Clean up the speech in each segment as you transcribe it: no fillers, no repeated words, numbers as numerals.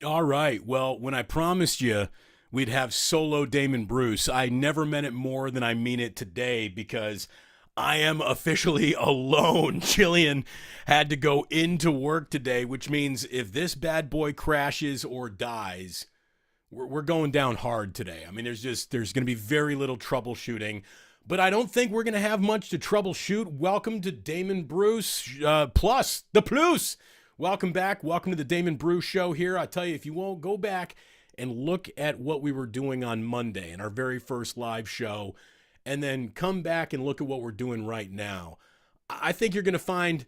All right. Well, when I promised you we'd have solo Damon Bruce, I never meant it more than I mean it today because I am officially alone. Jillian had to go into work today, which means if this bad boy crashes or dies, we're going down hard today. I mean, there's going to be very little troubleshooting, but I don't think we're going to have much to troubleshoot. Welcome to Damon Bruce plus the plus. Welcome back. Welcome to the Damon Bruce Show here. I tell you, if you won't, go back and look at what we were doing on Monday in our very first live show, and then come back and look at what we're doing right now. I think you're going to find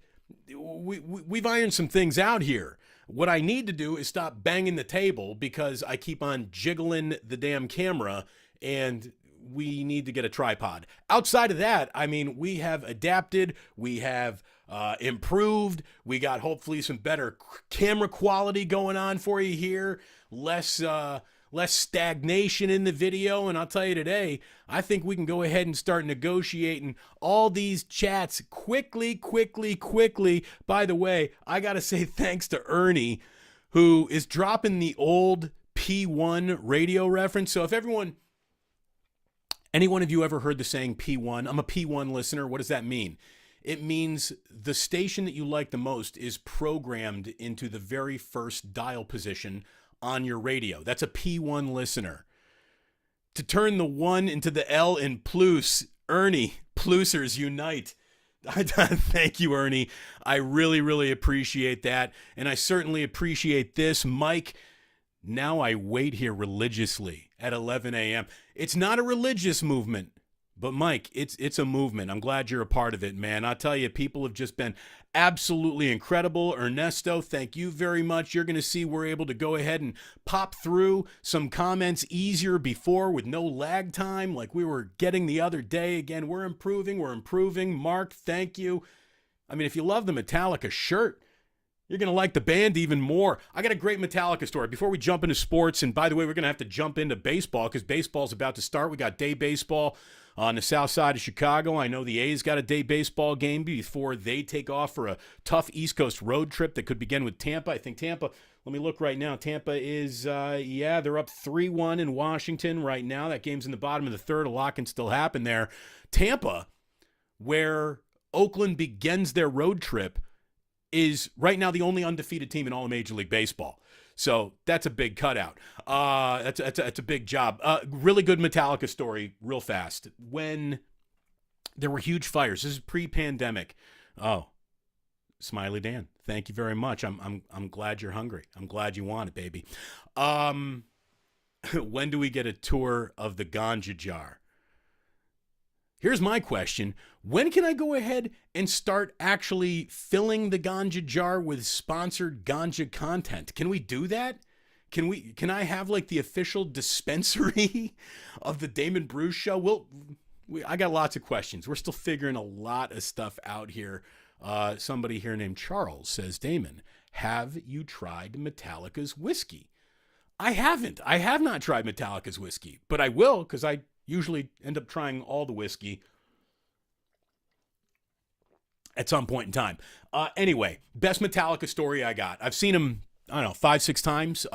we've ironed some things out here. What I need to do is stop banging the table because I keep on jiggling the damn camera, and we need to get a tripod. Outside of that, I mean, we have adapted, we have improved, we got hopefully some better camera quality going on for you here, less stagnation in the video, and I'll tell you today, I think we can go ahead and start negotiating all these chats quickly. By the way, I gotta say thanks to Ernie, who is dropping the old P1 radio reference. So if any one of you ever heard the saying P1? I'm a P1 listener. What does that mean? It means the station that you like the most is programmed into the very first dial position on your radio. That's a P1 listener. To turn the 1 into the L in plus, Ernie, plusers unite. Thank you, Ernie. I really appreciate that. And I certainly appreciate this. Mike, now I wait here religiously at 11 a.m. It's not a religious movement, but Mike, it's a movement. I'm glad you're a part of it, man. I'll tell you, people have just been absolutely incredible. Ernesto, thank you very much. You're going to see we're able to go ahead and pop through some comments easier before with no lag time like we were getting the other day. Again, we're improving. Mark, thank you. I mean, if you love the Metallica shirt, you're going to like the band even more. I got a great Metallica story. Before we jump into sports, and by the way, we're going to have to jump into baseball because baseball's about to start. We got day baseball on the south side of Chicago. I know the A's got a day baseball game before they take off for a tough East Coast road trip that could begin with Tampa. I think Tampa, let me look right now. Tampa is, they're up 3-1 in Washington right now. That game's in the bottom of the third. A lot can still happen there. Tampa, where Oakland begins their road trip, is right now the only undefeated team in all of Major League Baseball. So that's a big cutout. That's a big job. Really good Metallica story real fast. When there were huge fires, this is pre-pandemic. Oh, Smiley Dan, thank you very much. I'm glad you're hungry. I'm glad you want it, baby. When do we get a tour of the ganja jar? Here's my question. When can I go ahead and start actually filling the ganja jar with sponsored ganja content? Can we do that? Can I have like the official dispensary of the Damon Bruce Show? I got lots of questions. We're still figuring a lot of stuff out here. Somebody here named Charles says, Damon, have you tried Metallica's whiskey? I haven't. I have not tried Metallica's whiskey, but I will because I usually end up trying all the whiskey at some point in time. Anyway, best Metallica story I got. I've seen him, 5-6 times.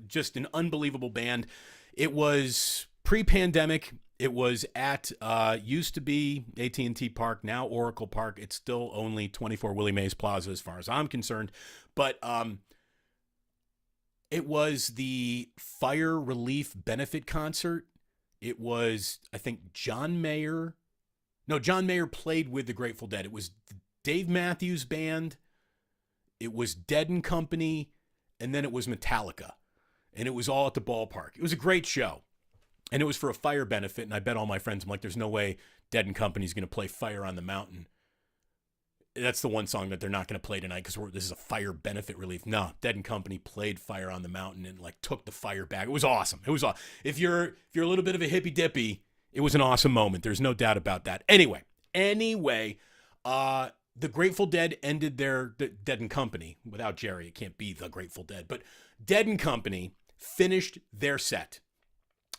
Just an unbelievable band. It was pre-pandemic. It was at, used to be AT&T Park, now Oracle Park. It's still only 24 Willie Mays Plaza as far as I'm concerned. But it was the fire relief benefit concert. It was, I think, John Mayer played with the Grateful Dead. It was Dave Matthews Band. It was Dead and Company. And then it was Metallica. And it was all at the ballpark. It was a great show. And it was for a fire benefit. And I bet all my friends, I'm like, there's no way Dead and Company is going to play Fire on the Mountain. That's the one song that they're not going to play tonight because this is a fire benefit relief. No, Dead and Company played Fire on the Mountain and like took the fire back. It was awesome. It was awesome. If you're a little bit of a hippy dippy, it was an awesome moment. There's no doubt about that. Anyway, the Grateful Dead ended their Dead and Company without Jerry. It can't be the Grateful Dead, but Dead and Company finished their set.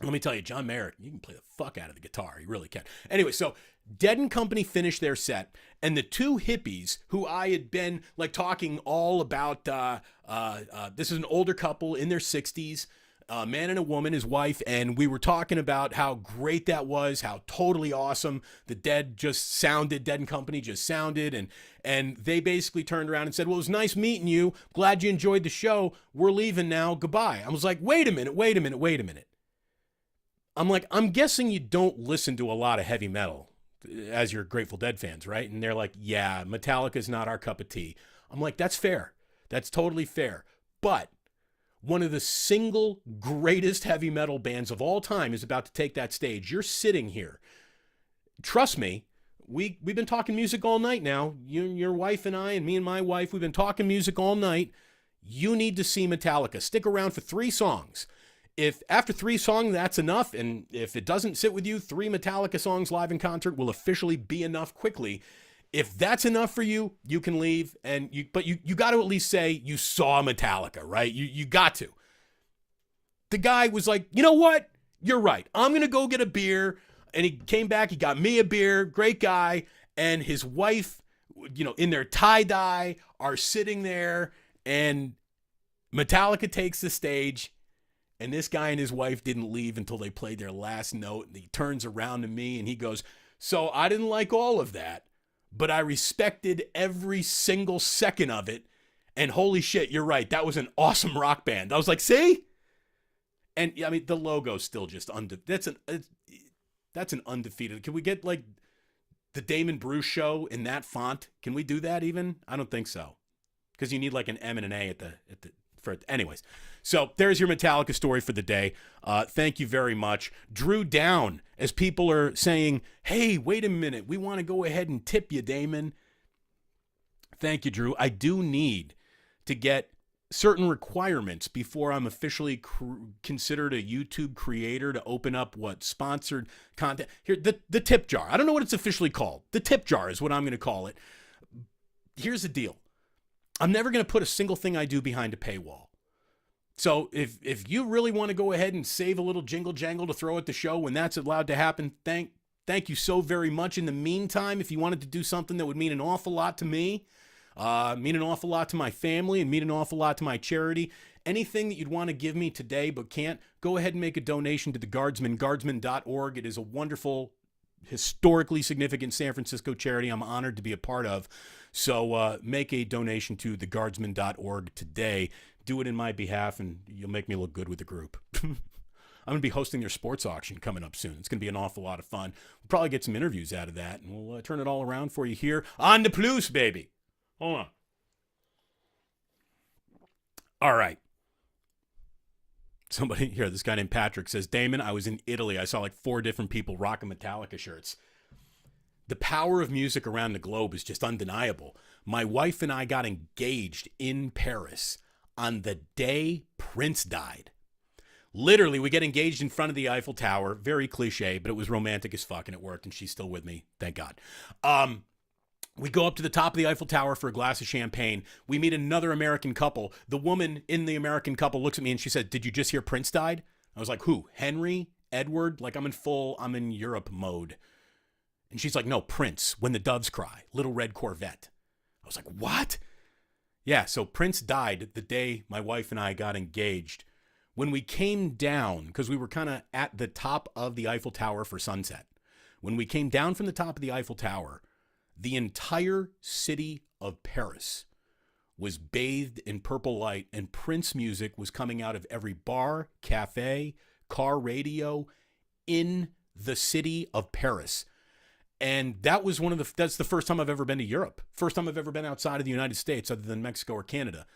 Let me tell you, John Mayer, you can play the fuck out of the guitar. He really can. Anyway, so Dead and Company finished their set, and the two hippies who I had been like talking all about, this is an older couple in their 60s, a man and a woman, his wife, and we were talking about how great that was, how totally awesome the Dead and Company just sounded, and they basically turned around and said, well, it was nice meeting you. Glad you enjoyed the show. We're leaving now. Goodbye. I was like, wait a minute. I'm like, I'm guessing you don't listen to a lot of heavy metal as your Grateful Dead fans, right? And they're like, yeah, Metallica's not our cup of tea. I'm like, that's fair. That's totally fair. But one of the single greatest heavy metal bands of all time is about to take that stage. You're sitting here. Trust me, we've been talking music all night now. You, your wife and I, and me and my wife, we've been talking music all night. You need to see Metallica. Stick around for 3 songs. If after 3 songs, that's enough, and if it doesn't sit with you, 3 Metallica songs live in concert will officially be enough quickly. If that's enough for you, you can leave, but you got to at least say you saw Metallica, right? You got to. The guy was like, you know what? You're right. I'm going to go get a beer. And he came back. He got me a beer. Great guy. And his wife, in their tie-dye, are sitting there, and Metallica takes the stage. And this guy and his wife didn't leave until they played their last note. And he turns around to me and he goes, so I didn't like all of that, but I respected every single second of it. And holy shit, you're right. That was an awesome rock band. I was like, see? And I mean, the logo's still just that's an undefeated. Can we get like the Damon Bruce show in that font? Can we do that even? I don't think so. Because you need like an M and an A anyways. So there's your Metallica story for the day. Thank you very much. Drew down as people are saying, hey, wait a minute. We want to go ahead and tip you, Damon. Thank you, Drew. I do need to get certain requirements before I'm officially considered a YouTube creator to open up sponsored content. Here, the tip jar. I don't know what it's officially called. The tip jar is what I'm going to call it. Here's the deal. I'm never going to put a single thing I do behind a paywall. So if you really want to go ahead and save a little jingle jangle to throw at the show when that's allowed to happen, thank you so very much. In the meantime, if you wanted to do something that would mean an awful lot to me, mean an awful lot to my family, and mean an awful lot to my charity, anything that you'd want to give me today but can't, go ahead and make a donation to the Guardsman, guardsman.org. It is a wonderful, historically significant San Francisco charity I'm honored to be a part of. So make a donation to theguardsman.org today. Do it in my behalf, and you'll make me look good with the group. I'm going to be hosting their sports auction coming up soon. It's going to be an awful lot of fun. We'll probably get some interviews out of that, and we'll turn it all around for you here on the Plus, baby. Hold on. All right. Somebody here, this guy named Patrick says, Damon, I was in Italy. I saw like 4 different people rocking Metallica shirts. The power of music around the globe is just undeniable. My wife and I got engaged in Paris on the day Prince died. Literally, we get engaged in front of the Eiffel Tower. Very cliche, but it was romantic as fuck, and it worked, and she's still with me. Thank God. We go up to the top of the Eiffel Tower for a glass of champagne. We meet another American couple. The woman in the American couple looks at me, and she said, did you just hear Prince died? I was like, who? Henry? Edward? Like, I'm in Europe mode. And she's like, no, Prince, When the Doves Cry, Little Red Corvette. I was like, what? Yeah, so Prince died the day my wife and I got engaged. When we came down, because we were kind of at the top of the Eiffel Tower for sunset. When we came down from the top of the Eiffel Tower, the entire city of Paris was bathed in purple light, and Prince music was coming out of every bar, cafe, car radio in the city of Paris. And that was that's the first time I've ever been to Europe. First time I've ever been outside of the United States other than Mexico or Canada.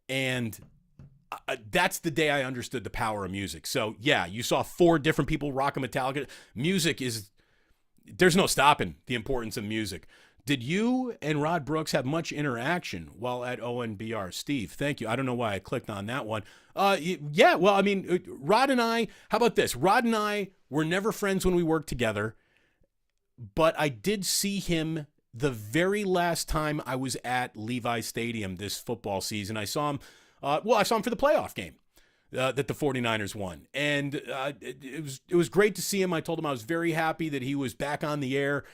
And that's the day I understood the power of music. So yeah, you saw 4 different people rocking Metallica. There's no stopping the importance of music. Did you and Rod Brooks have much interaction while at ONBR? Steve, thank you. I don't know why I clicked on that one. Yeah, well, I mean, Rod and I, how about this? Rod and I were never friends when we worked together. But I did see him the very last time I was at Levi Stadium this football season. I saw him for the playoff game. that the 49ers won. And it was great to see him. I told him I was very happy that he was back on the air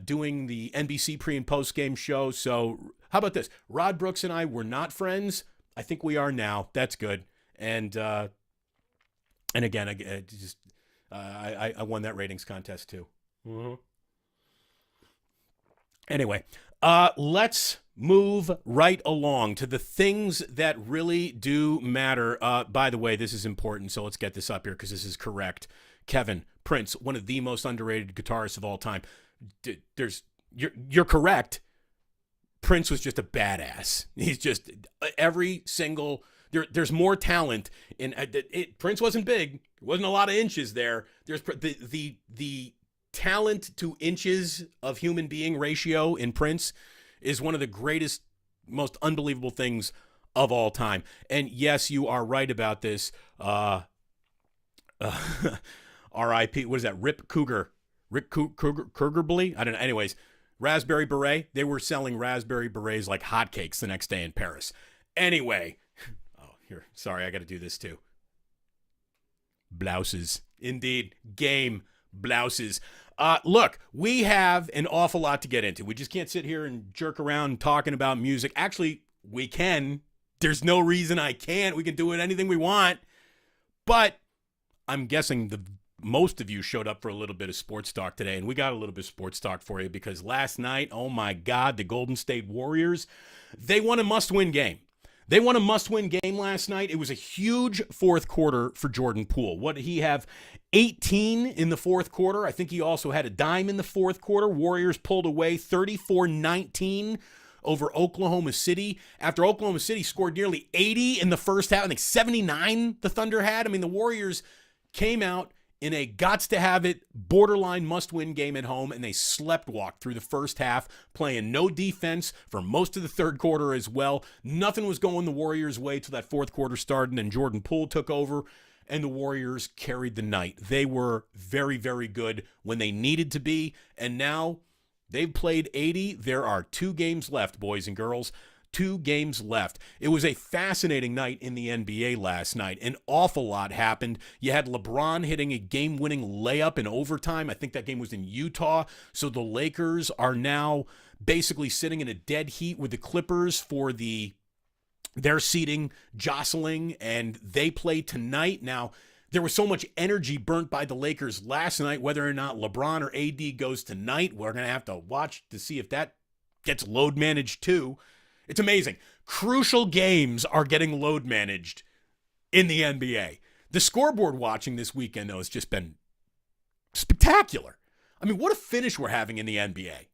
doing the NBC pre- and post-game show. So how about this? Rod Brooks and I were not friends. I think we are now. That's good. And again, I won that ratings contest too. Mm-hmm. Anyway, let's move right along to the things that really do matter. By the way, this is important, so let's get this up here because this is correct. Kevin Prince, one of the most underrated guitarists of all time. You're correct. Prince was just a badass. He's just every single. There's more talent in it. Prince wasn't big. There wasn't a lot of inches there. There's the talent to inches of human being ratio in Prince is one of the greatest, most unbelievable things of all time. And yes, you are right about this. R.I.P. What is that? Rick Cougar Cougarbley? I don't know. Anyways, Raspberry Beret. They were selling Raspberry Berets like hotcakes the next day in Paris. Anyway. Oh, here. Sorry, I got to do this too. Blouses. Indeed. Game blouses. Look, we have an awful lot to get into. We just can't sit here and jerk around talking about music. Actually, we can. There's no reason I can't. We can do it anything we want. But I'm guessing most of you showed up for a little bit of sports talk today, and we got a little bit of sports talk for you because last night, oh my God, the Golden State Warriors, they won a must-win game. They won a must-win game last night. It was a huge fourth quarter for Jordan Poole. What did he have? 18 in the fourth quarter. I think he also had a dime in the fourth quarter. Warriors pulled away 34-19 over Oklahoma City. After Oklahoma City scored nearly 80 in the first half, I think 79 the Thunder had. I mean, the Warriors came out in a gots-to-have-it, borderline must-win game at home, and they slept-walked through the first half, playing no defense for most of the third quarter as well. Nothing was going the Warriors' way till that fourth quarter started, and Jordan Poole took over, and the Warriors carried the night. They were very, very good when they needed to be, and now they've played 80. There are 2 games left, boys and girls. 2 games left. It was a fascinating night in the NBA last night. An awful lot happened. You had LeBron hitting a game-winning layup in overtime. I think that game was in Utah. So the Lakers are now basically sitting in a dead heat with the Clippers for their seeding jostling, and they play tonight. Now, there was so much energy burnt by the Lakers last night, whether or not LeBron or AD goes tonight, we're going to have to watch to see if that gets load managed too. It's amazing. Crucial games are getting load managed in the NBA. The scoreboard watching this weekend, though, has just been spectacular. I mean, what a finish we're having in the NBA.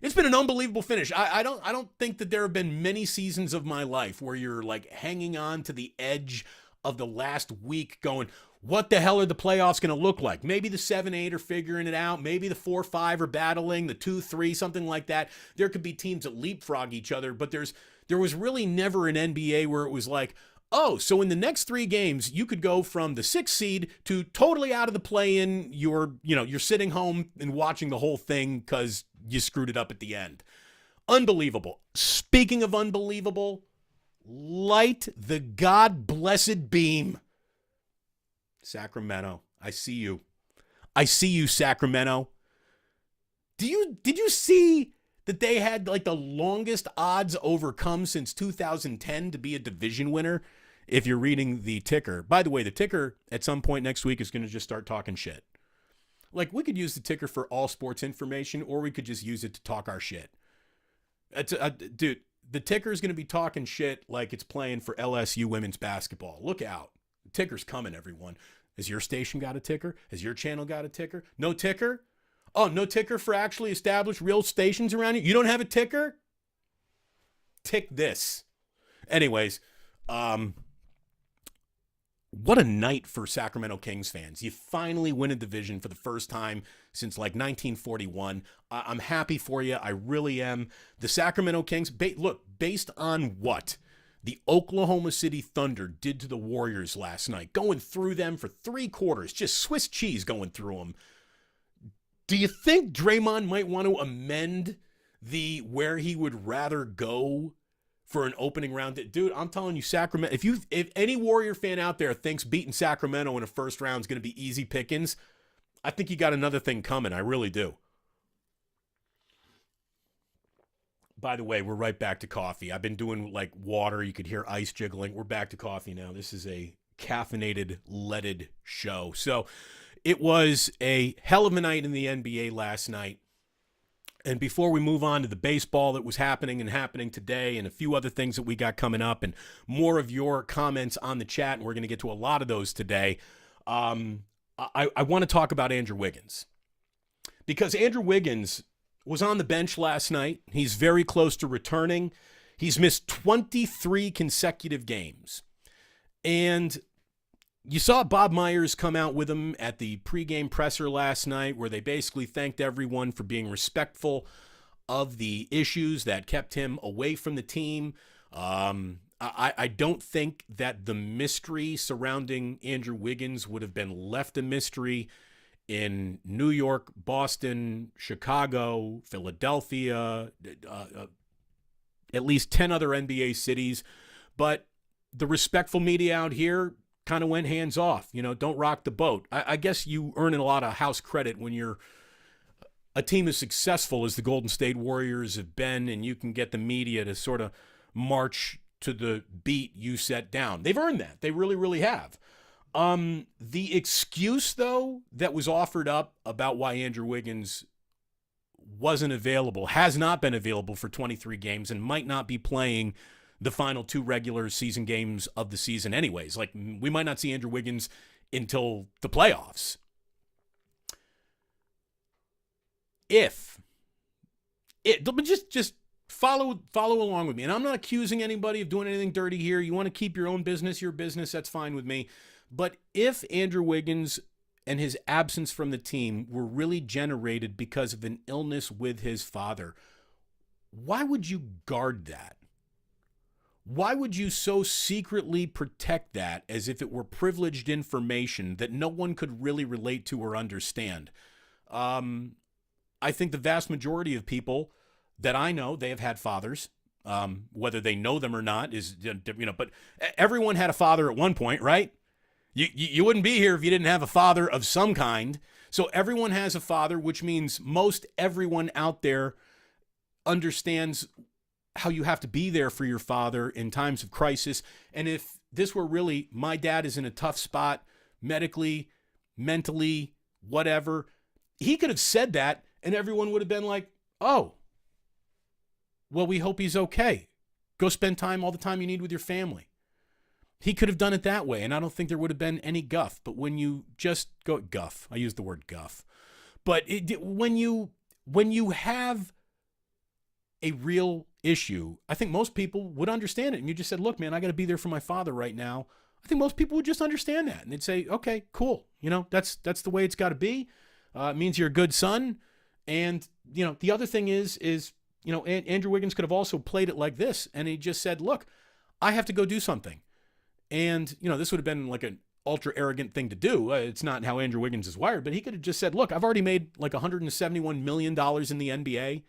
It's been an unbelievable finish. I don't think that there have been many seasons of my life where you're like hanging on to the edge of the last week going, what the hell are the playoffs going to look like? Maybe the 7-8 are figuring it out. Maybe the 4-5 are battling, the 2-3, something like that. There could be teams that leapfrog each other, but there was really never an NBA where it was like, oh, so in the next 3 games, you could go from the 6th seed to totally out of the play-in. You're sitting home and watching the whole thing because you screwed it up at the end. Unbelievable. Speaking of unbelievable, light the God-blessed beam. Sacramento, I see you. I see you, Sacramento. Did you see that they had like the longest odds overcome since 2010 to be a division winner? If you're reading the ticker. By the way, the ticker at some point next week is going to just start talking shit. Like, we could use the ticker for all sports information, or we could just use it to talk our shit. Dude, the ticker is going to be talking shit like it's playing for LSU women's basketball. Look out. The ticker's coming, everyone. Has your station got a ticker? Has your channel got a ticker? No ticker? Oh, no ticker for actually established real stations around you? You don't have a ticker? Tick this. Anyways, what a night for Sacramento Kings fans. You finally win a division for the first time since like 1941. I'm happy for you. I really am. The Sacramento Kings, based on what the Oklahoma City Thunder did to the Warriors last night, going through them for 3 quarters, just Swiss cheese going through them. Do you think Draymond might want to amend the where he would rather go for an opening round. Dude, I'm telling you, Sacramento, if any Warrior fan out there thinks beating Sacramento in a first round is going to be easy pickings, I think you got another thing coming. I really do. By the way, we're right back to coffee. I've been doing like water. You could hear ice jiggling. We're back to coffee now. This is a caffeinated, leaded show. So it was a hell of a night in the NBA last night. And before we move on to the baseball that was happening today and a few other things that we got coming up and more of your comments on the chat, and we're going to get to a lot of those today, I want to talk about Andrew Wiggins. Because Andrew Wiggins was on the bench last night. He's very close to returning. He's missed 23 consecutive games. And you saw Bob Myers come out with him at the pregame presser last night where they basically thanked everyone for being respectful of the issues that kept him away from the team. I don't think that the mystery surrounding Andrew Wiggins would have been left a mystery in New York, Boston, Chicago, Philadelphia, at least 10 other NBA cities. But the respectful media out here kind of went hands off. Don't rock the boat. I guess you earn a lot of house credit when you're a team as successful as the Golden State Warriors have been, and you can get the media to sort of march to the beat you set down. They've earned that. They really, really have. The excuse, though, that was offered up about why Andrew Wiggins wasn't available, has not been available for 23 games and might not be playing the final 2 regular season games of the season anyways. Like, we might not see Andrew Wiggins until the playoffs. But just follow along with me. And I'm not accusing anybody of doing anything dirty here. You want to keep your own business, your business, that's fine with me. But if Andrew Wiggins and his absence from the team were really generated because of an illness with his father, why would you guard that? Why would you so secretly protect that as if it were privileged information that no one could really relate to or understand? I think the vast majority of people that I know, they have had fathers. Whether they know them or not is, but everyone had a father at one point, right? You wouldn't be here if you didn't have a father of some kind. So everyone has a father, which means most everyone out there understands how you have to be there for your father in times of crisis. And if this were really, my dad is in a tough spot medically, mentally, whatever, he could have said that and everyone would have been like, oh, well, we hope he's okay. Go spend all the time you need with your family. He could have done it that way, and I don't think there would have been any guff. But when you just go guff, I use the word guff. But when you have a real issue, I think most people would understand it. And you just said, look, man, I got to be there for my father right now. I think most people would just understand that. And they'd say, okay, cool. That's the way it's got to be. It means you're a good son. And, the other thing is Andrew Wiggins could have also played it like this. And he just said, look, I have to go do something. And, this would have been like an ultra arrogant thing to do. It's not how Andrew Wiggins is wired, but he could have just said, look, I've already made like $171 million in the NBA.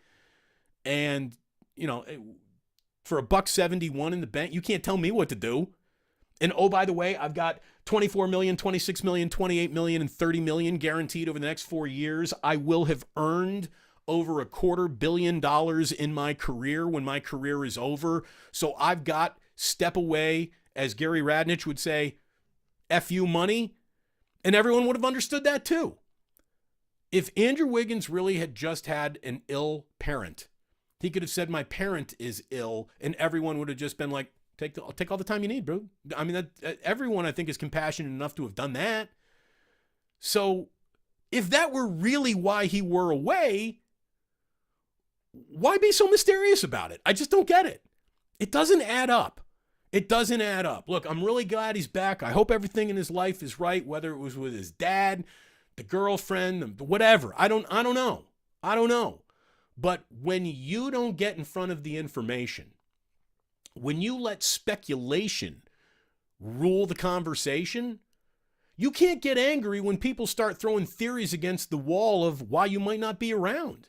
And, for $171 in the bank, you can't tell me what to do. And oh, by the way, I've got $24 million, $26 million, $28 million, and $30 million guaranteed over the next 4 years. I will have earned over $250 million in my career when my career is over. So I've got step away, as Gary Radnich would say, F you money. And everyone would have understood that too. If Andrew Wiggins really had just had an ill parent, he could have said, my parent is ill, and everyone would have just been like, take all the time you need, bro. I mean, everyone, I think, is compassionate enough to have done that. So if that were really why he were away, why be so mysterious about it? I just don't get it. It doesn't add up. It doesn't add up. Look, I'm really glad he's back. I hope everything in his life is right, whether it was with his dad, the girlfriend, whatever. I don't know. But when you don't get in front of the information, when you let speculation rule the conversation, you can't get angry when people start throwing theories against the wall of why you might not be around.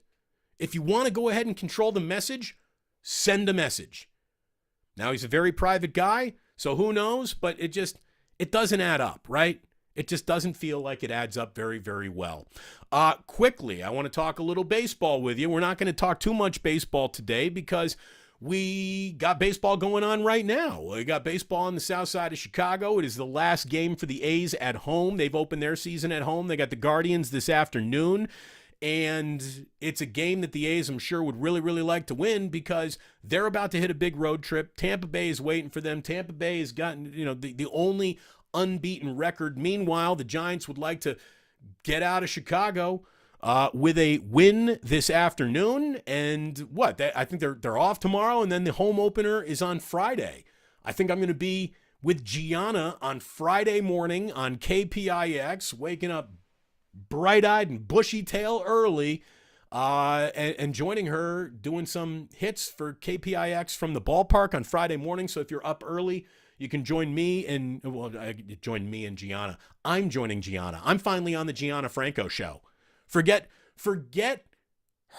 If you want to go ahead and control the message, send a message. Now he's a very private guy, so who knows? But it doesn't add up, right? It just doesn't feel like it adds up very, very well. Quickly, I want to talk a little baseball with you. We're not going to talk too much baseball today because we got baseball going on right now. We got baseball on the south side of Chicago. It is the last game for the A's at home. They've opened their season at home. They got the Guardians this afternoon. And it's a game that the A's, I'm sure, would really, really like to win because they're about to hit a big road trip. Tampa Bay is waiting for them. Tampa Bay has gotten, the only unbeaten record. Meanwhile, the Giants would like to get out of Chicago with a win this afternoon. And what? I think they're off tomorrow, and then the home opener is on Friday. I think I'm going to be with Gianna on Friday morning on KPIX, waking up bright-eyed and bushy-tail early, and joining her doing some hits for KPIX from the ballpark on Friday morning. So if you're up early, you can join me and Gianna. I'm joining Gianna. I'm finally on the Gianna Franco show. Forget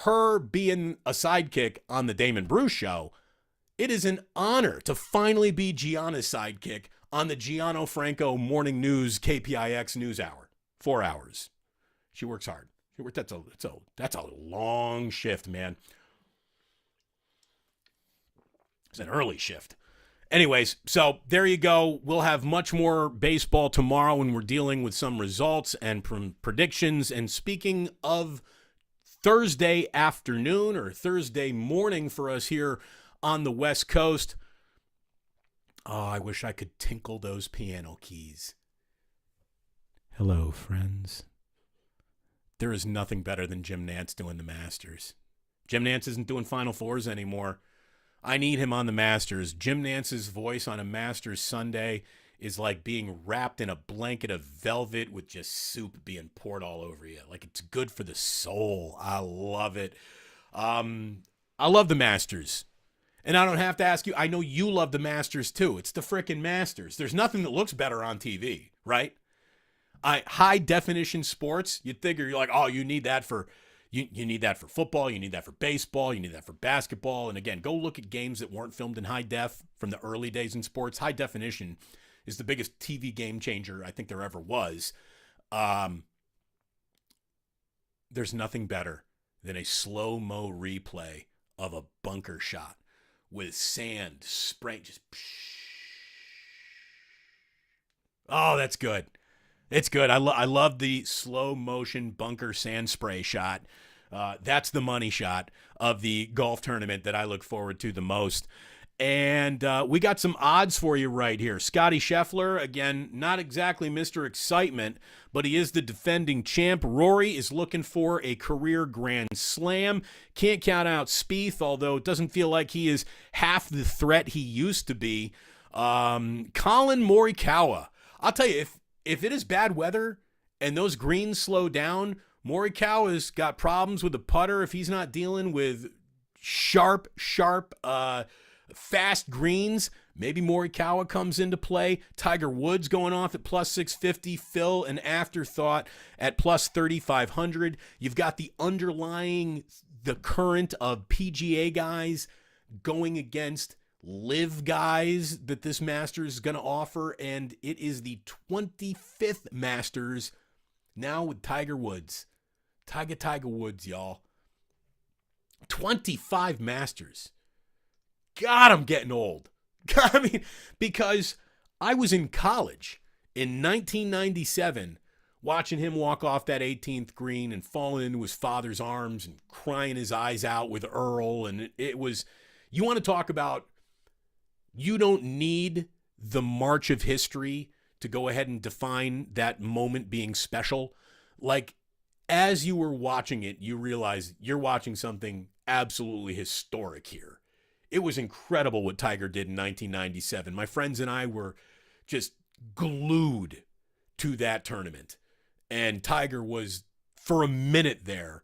her being a sidekick on the Damon Bruce show. It is an honor to finally be Gianna's sidekick on the Gianna Franco Morning News KPIX News Hour. 4 hours. She works hard. That's a long shift, man. It's an early shift. Anyways, so there you go. We'll have much more baseball tomorrow when we're dealing with some results and predictions. And speaking of Thursday afternoon or Thursday morning for us here on the West Coast, I wish I could tinkle those piano keys. Hello, friends. There is nothing better than Jim Nantz doing the Masters. Jim Nantz isn't doing Final Fours anymore. I need him on the Masters. Jim Nantz's voice on a Masters Sunday is like being wrapped in a blanket of velvet with just soup being poured all over you. Like, it's good for the soul. I love it. I love the Masters. And I don't have to ask you. I know you love the Masters too. It's the frickin' Masters. There's nothing that looks better on TV, right? High definition sports, you'd figure you're like, oh, you need that for you need that for football, you need that for baseball, you need that for basketball. And again, go look at games that weren't filmed in high def from the early days in sports. High definition is the biggest TV game changer I think there ever was. There's nothing better than a slow-mo replay of a bunker shot with sand spraying. Just oh, that's good. It's good. I love the slow motion bunker sand spray shot. That's the money shot of the golf tournament that I look forward to the most. And we got some odds for you right here. Scotty Scheffler, again, not exactly Mr. Excitement, but he is the defending champ. Rory is looking for a career Grand Slam. Can't count out Spieth, although it doesn't feel like he is half the threat he used to be. Colin Morikawa. I'll tell you, if it is bad weather and those greens slow down, Morikawa's got problems with the putter if he's not dealing with sharp, fast greens. Maybe Morikawa comes into play. Tiger Woods going off at plus 650. Phil, an afterthought at plus 3,500. You've got the current of PGA guys going against live guys that this Masters is going to offer, and it is the 25th Masters now with Tiger Woods. Tiger Woods, y'all. 25 Masters. God, I'm getting old. I mean, because I was in college in 1997 watching him walk off that 18th green and falling into his father's arms and crying his eyes out with Earl, and it was, you want to talk about, you don't need the march of history to go ahead and define that moment being special. Like, as you were watching it, you realize you're watching something absolutely historic here. It was incredible what Tiger did in 1997. My friends and I were just glued to that tournament. And Tiger was, for a minute there,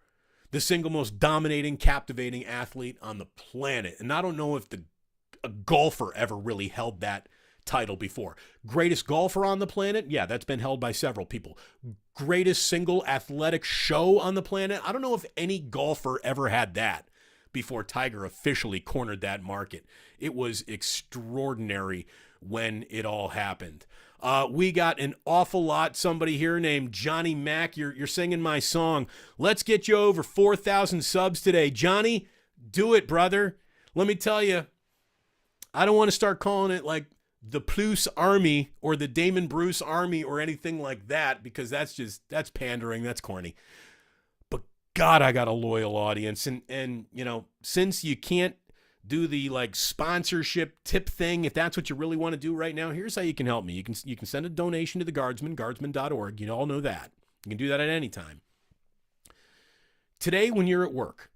the single most dominating, captivating athlete on the planet. And I don't know if a golfer ever really held that title before. Greatest golfer on the planet? Yeah, that's been held by several people. Greatest single athletic show on the planet? I don't know if any golfer ever had that before Tiger officially cornered that market. It was extraordinary when it all happened. We got an awful lot. Somebody here named Johnny Mack. You're singing my song. Let's get you over 4,000 subs today. Johnny, do it, brother. Let me tell you, I don't want to start calling it like the Plus Army or the Damon Bruce Army or anything like that, because that's pandering. That's corny. But God, I got a loyal audience. And you know, since you can't do the like sponsorship tip thing, if that's what you really want to do right now, here's how you can help me. You can send a donation to the Guardsman, guardsman.org. You all know that. You can do that at any time. Today, when you're at work,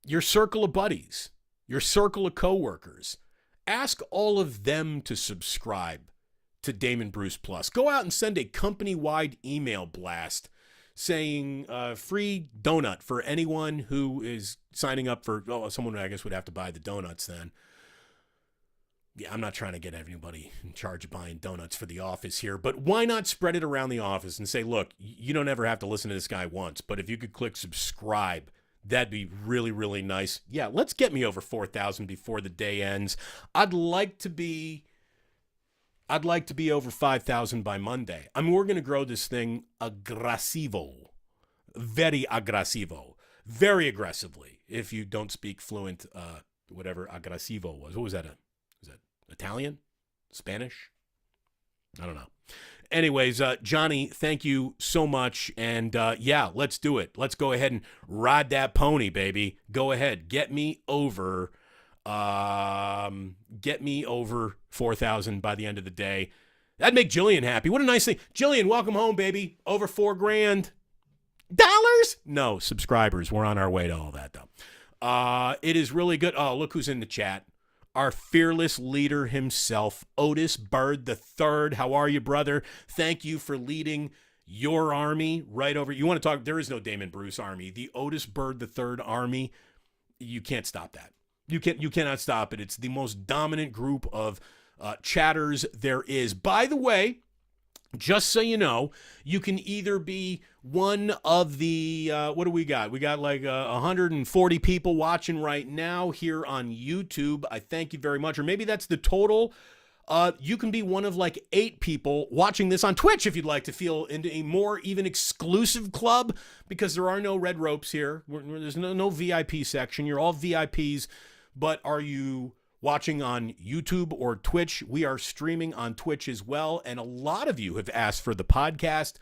your circle of buddies, your circle of coworkers, ask all of them to subscribe to Damon Bruce Plus. Go out and send a company-wide email blast saying free donut for anyone who is signing up for, someone I guess would have to buy the donuts then. Yeah, I'm not trying to get anybody in charge of buying donuts for the office here, but why not spread it around the office and say, look, you don't ever have to listen to this guy once, but if you could click subscribe, that'd be really, really nice. Yeah, let's get me over 4,000 before the day ends. I'd like to be over 5,000 by Monday. I mean, we're going to grow this thing aggressivo, very aggressivo, very aggressively. If you don't speak fluent, whatever aggressivo was. What was that? Was that Italian? Spanish? I don't know. Anyways, Johnny, thank you so much. And yeah, let's do it. Let's go ahead and ride that pony, baby. Go ahead. Get me over 4,000 by the end of the day. That'd make Jillian happy. What a nice thing. Jillian, welcome home, baby. Over $4,000. No, subscribers. We're on our way to all that, though. It is really good. Oh, look who's in the chat. Our fearless leader himself, Otis Bird III. How are you, brother? Thank you for leading your army right over. You want to talk? There is no Damon Bruce army. The Otis Bird III army. You can't stop that. You cannot stop it. It's the most dominant group of chatters there is. By the way, just so you know, you can either be one of the, what do we got? We got like 140 people watching right now here on YouTube. I thank you very much. Or maybe that's the total. You can be one of like 8 people watching this on Twitch if you'd like to feel into a more even exclusive club, because there are no red ropes here. There's no VIP section. You're all VIPs. But are you watching on YouTube or Twitch? We are streaming on Twitch as well. And a lot of you have asked for the podcast.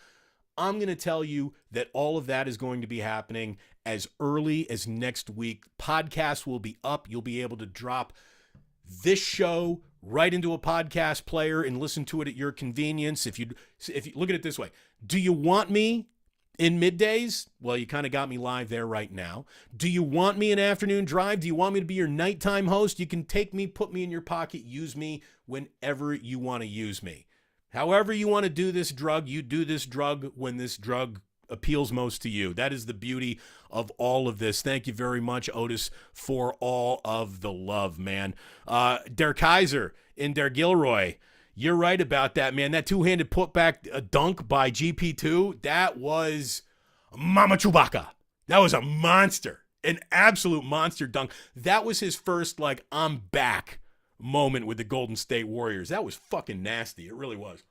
I'm going to tell you that all of that is going to be happening as early as next week. Podcast will be up. You'll be able to drop this show right into a podcast player and listen to it at your convenience. If you look at it this way, do you want me in middays? Well, you kind of got me live there right now. Do you want me in afternoon drive? Do you want me to be your nighttime host? You can take me, put me in your pocket, use me whenever you want to use me. However you want to do this drug, you do this drug when this drug appeals most to you. That is the beauty of all of this. Thank you very much, Otis, for all of the love, man. Der Kaiser in Der Gilroy. You're right about that, man. That two-handed putback dunk by GP2, that was Mama Chewbacca. That was a monster, an absolute monster dunk. That was his first, like, I'm back moment with the Golden State Warriors. That was fucking nasty. It really was.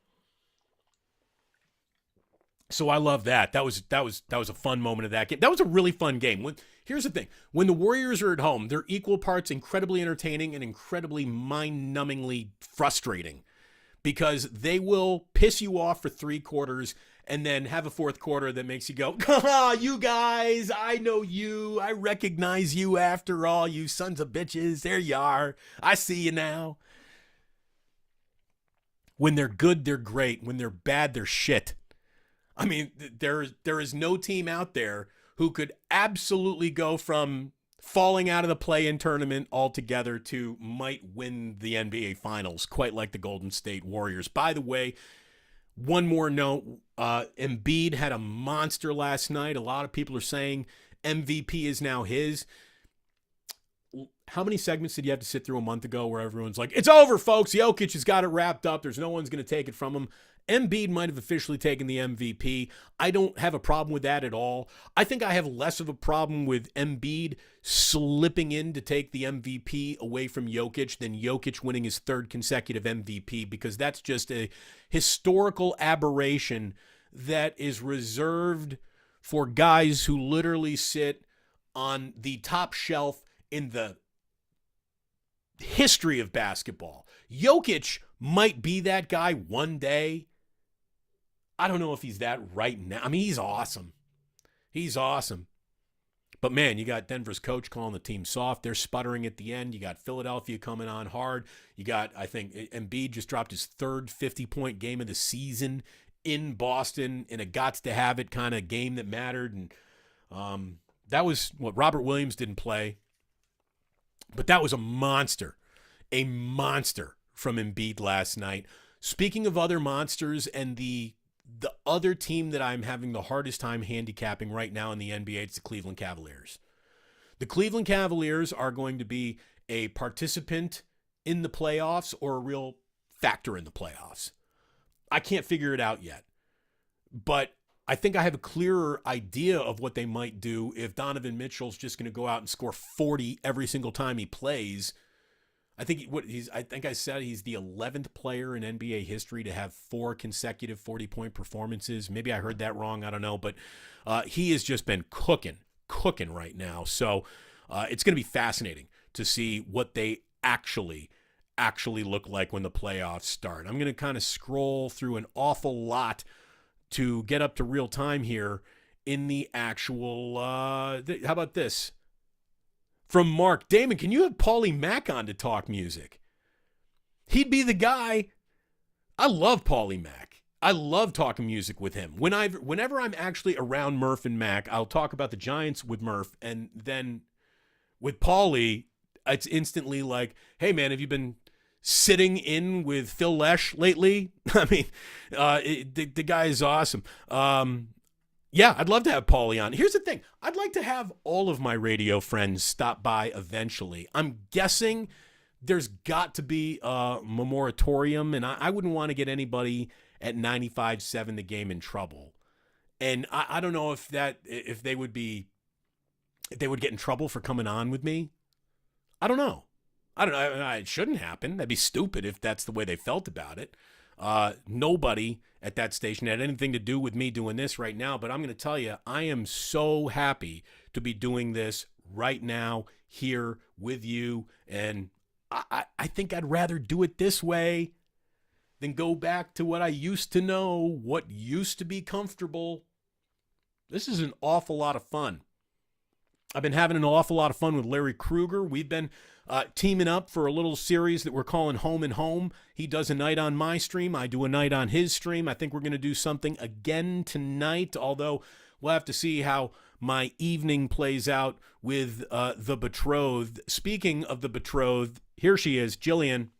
So I love that. That was a fun moment of that game. That was a really fun game. Here's the thing. When the Warriors are at home, they're equal parts incredibly entertaining and incredibly mind-numbingly frustrating, because they will piss you off for 3 quarters and then have a 4th quarter that makes you go, you guys, I know you. I recognize you after all, you sons of bitches. There you are. I see you now. When they're good, they're great. When they're bad, they're shit. I mean, there is no team out there who could absolutely go from falling out of the play-in tournament altogether to might win the NBA Finals, quite like the Golden State Warriors. By the way, one more note, Embiid had a monster last night. A lot of people are saying MVP is now his. How many segments did you have to sit through a month ago where everyone's like, it's over, folks. Jokic has got it wrapped up. There's no one's going to take it from him. Embiid might have officially taken the MVP. I don't have a problem with that at all. I think I have less of a problem with Embiid slipping in to take the MVP away from Jokic than Jokic winning his third consecutive MVP, because that's just a historical aberration that is reserved for guys who literally sit on the top shelf in the history of basketball. Jokic might be that guy one day. I don't know if he's that right now. I mean, he's awesome. He's awesome. But, man, you got Denver's coach calling the team soft. They're sputtering at the end. You got Philadelphia coming on hard. You got, I think, Embiid just dropped his third 50-point game of the season in Boston in a gots-to-have-it kind of game that mattered. And that was what Robert Williams didn't play. But that was a monster from Embiid last night. Speaking of other monsters, and the other team that I'm having the hardest time handicapping right now in the NBA, it's the Cleveland Cavaliers. The Cleveland Cavaliers are going to be a participant in the playoffs or a real factor in the playoffs. I can't figure it out yet. But I think I have a clearer idea of what they might do if Donovan Mitchell's just going to go out and score 40 every single time he plays. I think I said he's the 11th player in NBA history to have 4 consecutive 40-point performances. Maybe I heard that wrong. I don't know. But he has just been cooking right now. So it's going to be fascinating to see what they actually look like when the playoffs start. I'm going to kind of scroll through an awful lot to get up to real time here in the actual, how about this? From Mark, Damon, can you have Paulie Mack on to talk music? He'd be the guy. I love Paulie Mack. I love talking music with him. Whenever I'm actually around Murph and Mac, I'll talk about the Giants with Murph, and then with Paulie, it's instantly like, hey man, have you been sitting in with Phil Lesh lately? I mean, the guy is awesome. Yeah, I'd love to have Paulie on. Here's the thing. I'd like to have all of my radio friends stop by eventually. I'm guessing there's got to be a moratorium, and I wouldn't want to get anybody at 95.7 The Game in trouble. And I don't know if they would get in trouble for coming on with me. I don't know. It shouldn't happen. That'd be stupid if that's the way they felt about it. Nobody at that station had anything to do with me doing this right now, but I'm going to tell you, I am so happy to be doing this right now here with you, and I think I'd rather do it this way than go back to what I used to know, what used to be comfortable. This is an awful lot of fun. I've been having an awful lot of fun with Larry Krueger. We've been teaming up for a little series that we're calling Home and Home. He does a night on my stream. I do a night on his stream. I think we're going to do something again tonight, although we'll have to see how my evening plays out with the betrothed. Speaking of the betrothed, here she is, Jillian.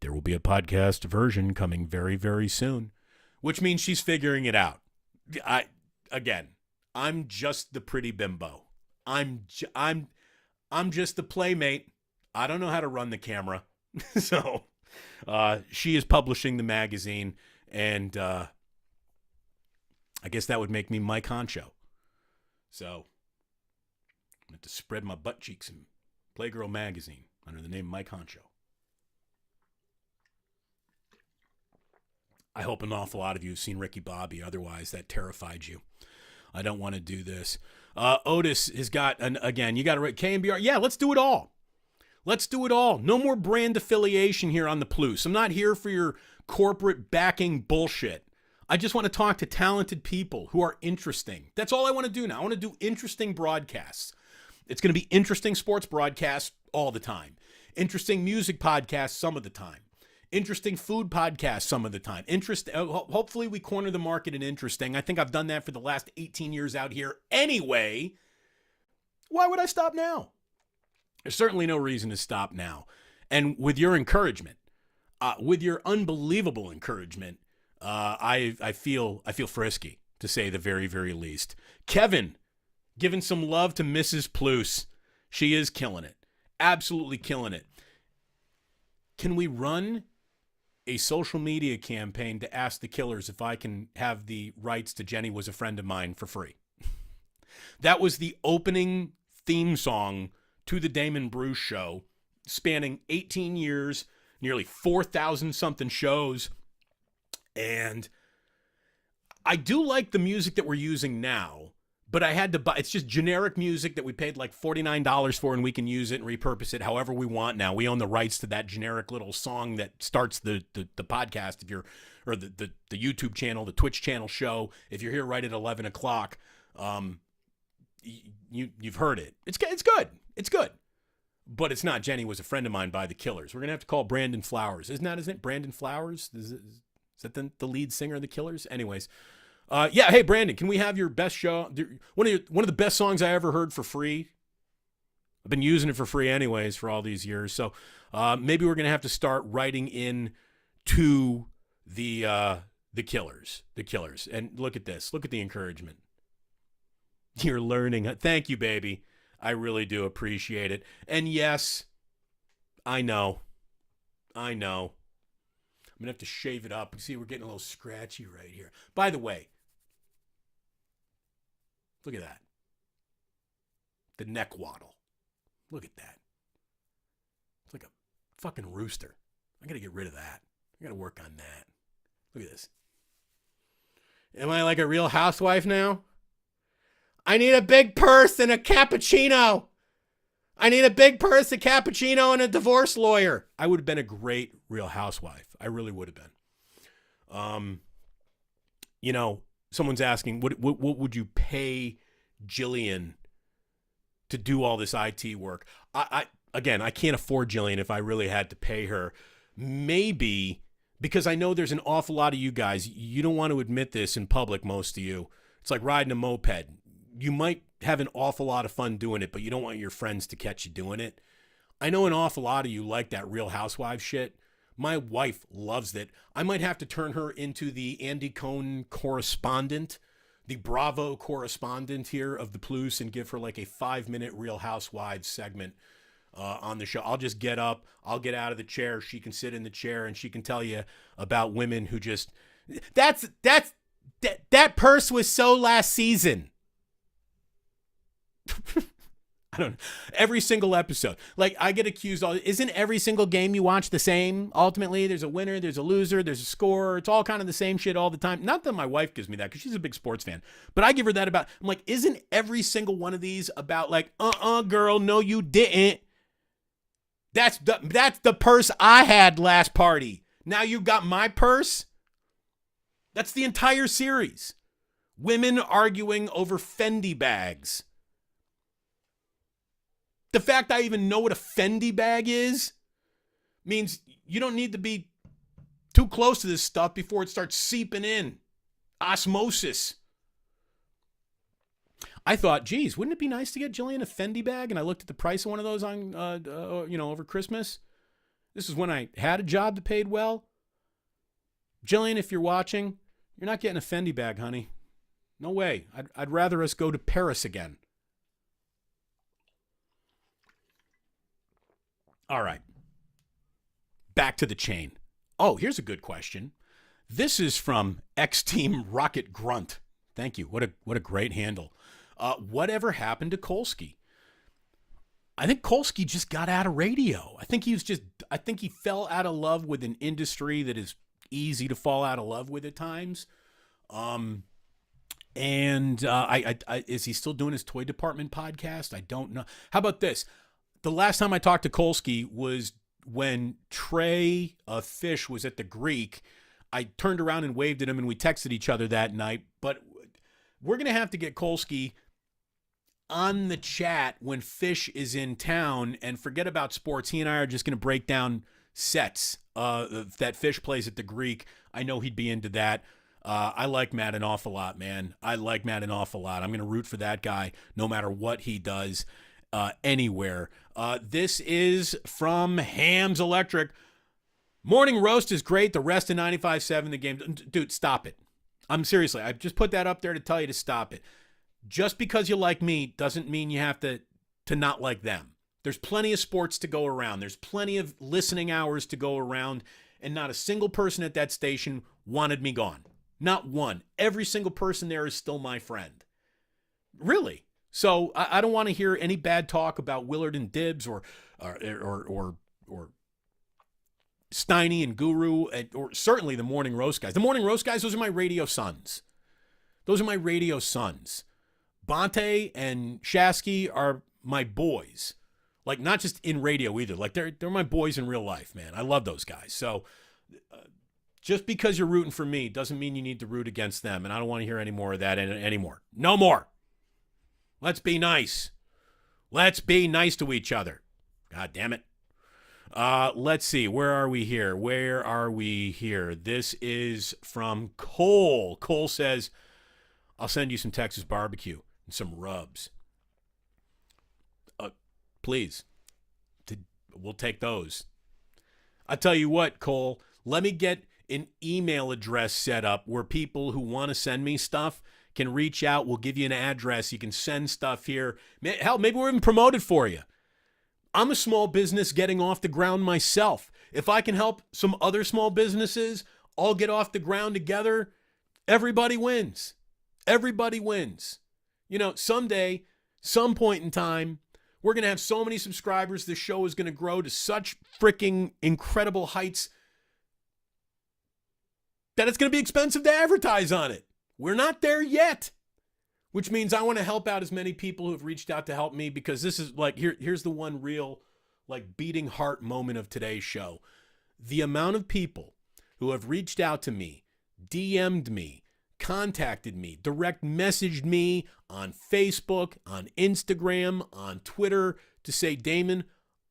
There will be a podcast version coming very, very soon, which means she's figuring it out. I'm just the pretty bimbo. I'm just the playmate. I don't know how to run the camera. So she is publishing the magazine, and I guess that would make me Mike Honcho. So I'm going to spread my butt cheeks in Playgirl magazine under the name Mike Honcho. I hope an awful lot of you have seen Ricky Bobby. Otherwise, that terrified you. I don't want to do this. Otis has got, again, you got to write KNBR. Yeah, let's do it all. Let's do it all. No more brand affiliation here on the Plus. I'm not here for your corporate backing bullshit. I just want to talk to talented people who are interesting. That's all I want to do now. I want to do interesting broadcasts. It's going to be interesting sports broadcasts all the time. Interesting music podcasts some of the time. Interesting food podcasts some of the time. Hopefully we corner the market in interesting. I think I've done that for the last 18 years out here anyway. Why would I stop now? There's certainly no reason to stop now. And with your encouragement, with your unbelievable encouragement, I feel frisky, to say the very, very least. Kevin, giving some love to Mrs. Plus. She is killing it. Absolutely killing it. Can we run a social media campaign to ask the Killers if I can have the rights to Jenny Was a Friend of Mine for free. That was the opening theme song to the Damon Bruce show, spanning 18 years, nearly 4,000 something shows. And I do like the music that we're using now, but I had to buy, it's just generic music that we paid like $49 for, and we can use it and repurpose it however we want now. We own the rights to that generic little song that starts the podcast, if you're, or the YouTube channel, the Twitch channel show. If you're here right at 11 o'clock, you've heard it. It's good. It's good. But it's not Jenny Was a Friend of Mine by the Killers. We're going to have to call Brandon Flowers. Isn't it Brandon Flowers? Is that the lead singer of the Killers? Anyways. Yeah, hey, Brandon, can we have your best show? One of the best songs I ever heard for free. I've been using it for free anyways for all these years. So maybe we're going to have to start writing in to the Killers. The Killers. And look at this. Look at the encouragement. You're learning. Thank you, baby. I really do appreciate it. And yes, I know. I'm going to have to shave it up. You see, we're getting a little scratchy right here. By the way, look at that. The neck waddle. Look at that. It's like a fucking rooster. I got to get rid of that. I got to work on that. Look at this. Am I like a real housewife now? I need a big purse and a cappuccino. I need a big purse, a cappuccino, and a divorce lawyer. I would have been a great Real Housewife. I really would have been. Someone's asking, what would you pay Jillian to do all this IT work? I can't afford Jillian if I really had to pay her. Maybe, because I know there's an awful lot of you guys, you don't want to admit this in public, most of you. It's like riding a moped. You might have an awful lot of fun doing it, but you don't want your friends to catch you doing it. I know an awful lot of you like that Real Housewives shit. My wife loves it. I might have to turn her into the Andy Cohen correspondent, the Bravo correspondent here of the Plus, and give her like a 5-minute Real Housewives segment on the show. I'll just get up. I'll get out of the chair. She can sit in the chair and she can tell you about women who just, that purse was so last season. I don't know. Every single episode. Like, I get accused isn't every single game you watch the same? Ultimately, there's a winner, there's a loser, there's a scorer. It's all kind of the same shit all the time. Not that my wife gives me that, because she's a big sports fan. But I give her that I'm like, isn't every single one of these about like, girl, no, you didn't. That's the purse I had last party. Now you got my purse? That's the entire series. Women arguing over Fendi bags. The fact I even know what a Fendi bag is means you don't need to be too close to this stuff before it starts seeping in. Osmosis. I thought, geez, wouldn't it be nice to get Jillian a Fendi bag? And I looked at the price of one of those on, over Christmas. This is when I had a job that paid well. Jillian, if you're watching, you're not getting a Fendi bag, honey. No way. I'd rather us go to Paris again. All right. Back to the chain. Oh, here's a good question. This is from X-Team Rocket Grunt. Thank you. What a great handle. Whatever happened to Kolsky? I think Kolsky just got out of radio. I think he fell out of love with an industry that is easy to fall out of love with at times. Is he still doing his toy department podcast? I don't know. How about this? The last time I talked to Kolsky was when Trey Fish was at the Greek. I turned around and waved at him, and we texted each other that night. But we're going to have to get Kolsky on the chat when Fish is in town, and forget about sports. He and I are just going to break down sets that Fish plays at the Greek. I know he'd be into that. I like Matt an awful lot, man. I like Matt an awful lot. I'm going to root for that guy no matter what he does anywhere. This is from Hams Electric. Morning roast is great. The rest of 95.7, the game. Dude, stop it. I'm seriously. I just put that up there to tell you to stop it. Just because you like me doesn't mean you have to not like them. There's plenty of sports to go around. There's plenty of listening hours to go around. and not a single person at that station wanted me gone. Not one. Every single person there is still my friend. Really. So I don't want to hear any bad talk about Willard and Dibbs or Steiny and Guru, or certainly the Morning Roast guys. The Morning Roast guys, those are my radio sons. Those are my radio sons. Bonte and Shasky are my boys. Like, not just in radio either. Like, they're my boys in real life, man. I love those guys. So just because you're rooting for me doesn't mean you need to root against them. And I don't want to hear any more of that anymore. No more. Let's be nice. Let's be nice to each other. God damn it. Let's see. Where are we here? This is from Cole. Cole says, I'll send you some Texas barbecue and some rubs. Please. We'll take those. I tell you what, Cole, let me get an email address set up where people who want to send me stuff can reach out. We'll give you an address. You can send stuff here. Hell, maybe we're even promoted for you. I'm a small business getting off the ground myself. If I can help some other small businesses all get off the ground together, everybody wins. Everybody wins. You know, someday, some point in time, we're going to have so many subscribers, the show is going to grow to such freaking incredible heights that it's going to be expensive to advertise on it. We're not there yet, which means I want to help out as many people who have reached out to help me, because this is like, here's the one real like beating heart moment of today's show. The amount of people who have reached out to me, DM'd me, contacted me, direct messaged me on Facebook, on Instagram, on Twitter to say, Damon,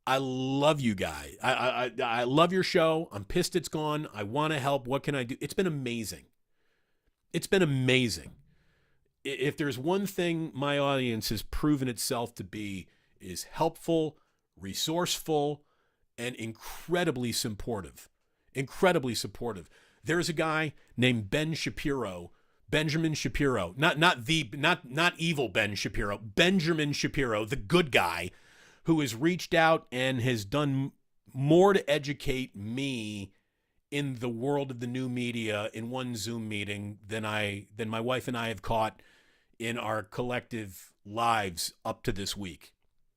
I love you guys. I love your show. I'm pissed it's gone. I want to help. What can I do? It's been amazing. It's been amazing. If there's one thing my audience has proven itself to be, is helpful, resourceful, and incredibly supportive. Incredibly supportive. There's a guy named Benjamin Shapiro, not evil Ben Shapiro, Benjamin Shapiro, the good guy, who has reached out and has done more to educate me in the world of the new media in one Zoom meeting than my wife and I have caught in our collective lives up to this week.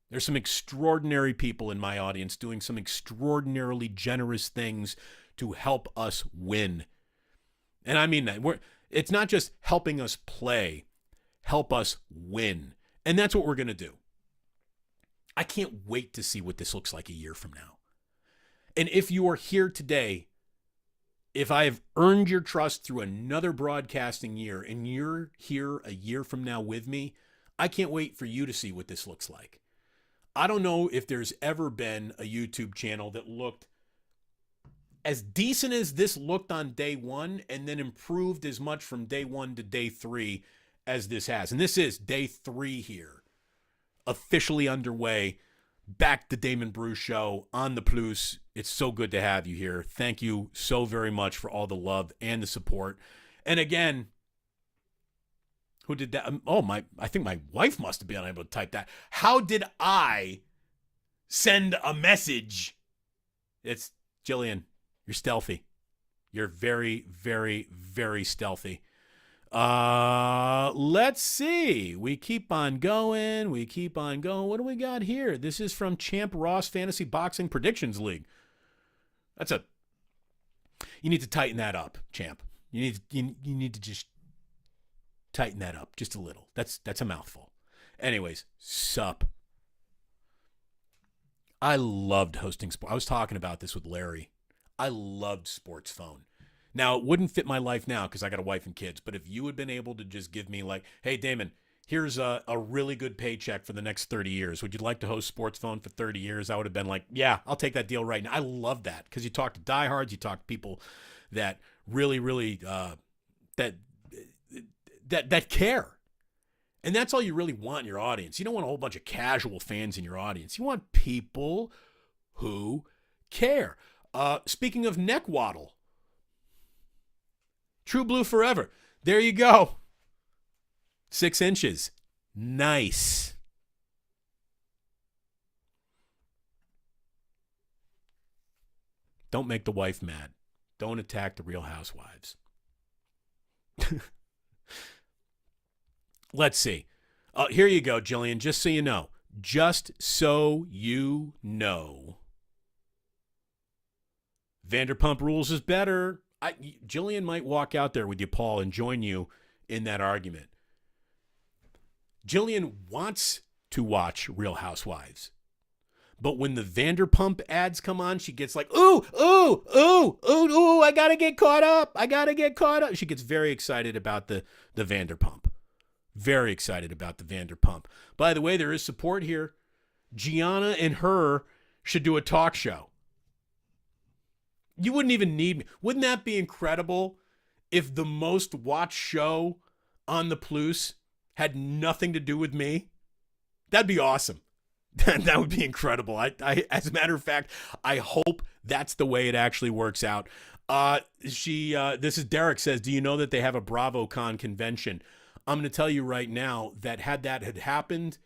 There's some extraordinary people in my audience doing some extraordinarily generous things to help us win. And I mean that. It's not just helping us play, help us win. And that's what we're going to do. I can't wait to see what this looks like a year from now. And if you are here today, if I have earned your trust through another broadcasting year and you're here a year from now with me, I can't wait for you to see what this looks like. I don't know if there's ever been a YouTube channel that looked as decent as this looked on day one and then improved as much from day one to day three as this has. And this is day 3 here, officially underway. Back to Damon Bruce Show on the Plus. It's so good to have you here. Thank you so very much for all the love and the support. And again, who did that? I think my wife must have been able to type that. How did I send a message? It's Jillian. You're stealthy. You're very, very, very stealthy. Let's see. We keep on going. What do we got here? This is from Champ Ross Fantasy Boxing Predictions League. You need to tighten that up, Champ. You need to just tighten that up just a little. That's a mouthful. Anyways, sup. I loved hosting sport. I was talking about this with Larry. I loved Sports Phone. Now, it wouldn't fit my life now because I got a wife and kids, but if you had been able to just give me like, hey, Damon, here's a really good paycheck for the next 30 years. Would you like to host Sports Phone for 30 years? I would have been like, yeah, I'll take that deal right now. I love that because you talk to diehards, you talk to people that really, really, that care. And that's all you really want in your audience. You don't want a whole bunch of casual fans in your audience. You want people who care. Speaking of neck waddle, True Blue Forever. There you go. 6 inches. Nice. Don't make the wife mad. Don't attack the Real Housewives. Let's see. Here you go, Jillian, just so you know. Just so you know. Vanderpump Rules is better. Jillian might walk out there with you, Paul, and join you in that argument. Jillian wants to watch Real Housewives. But when the Vanderpump ads come on, she gets like, ooh, ooh, ooh, ooh, ooh, I got to get caught up. She gets very excited about the Vanderpump. Very excited about the Vanderpump. By the way, there is support here. Gianna and her should do a talk show. You wouldn't even need me. Wouldn't that be incredible if the most watched show on the Plus had nothing to do with me? That'd be awesome. That would be incredible. I, as a matter of fact, I hope that's the way it actually works out. This is Derek says, do you know that they have a BravoCon convention? I'm going to tell you right now that had happened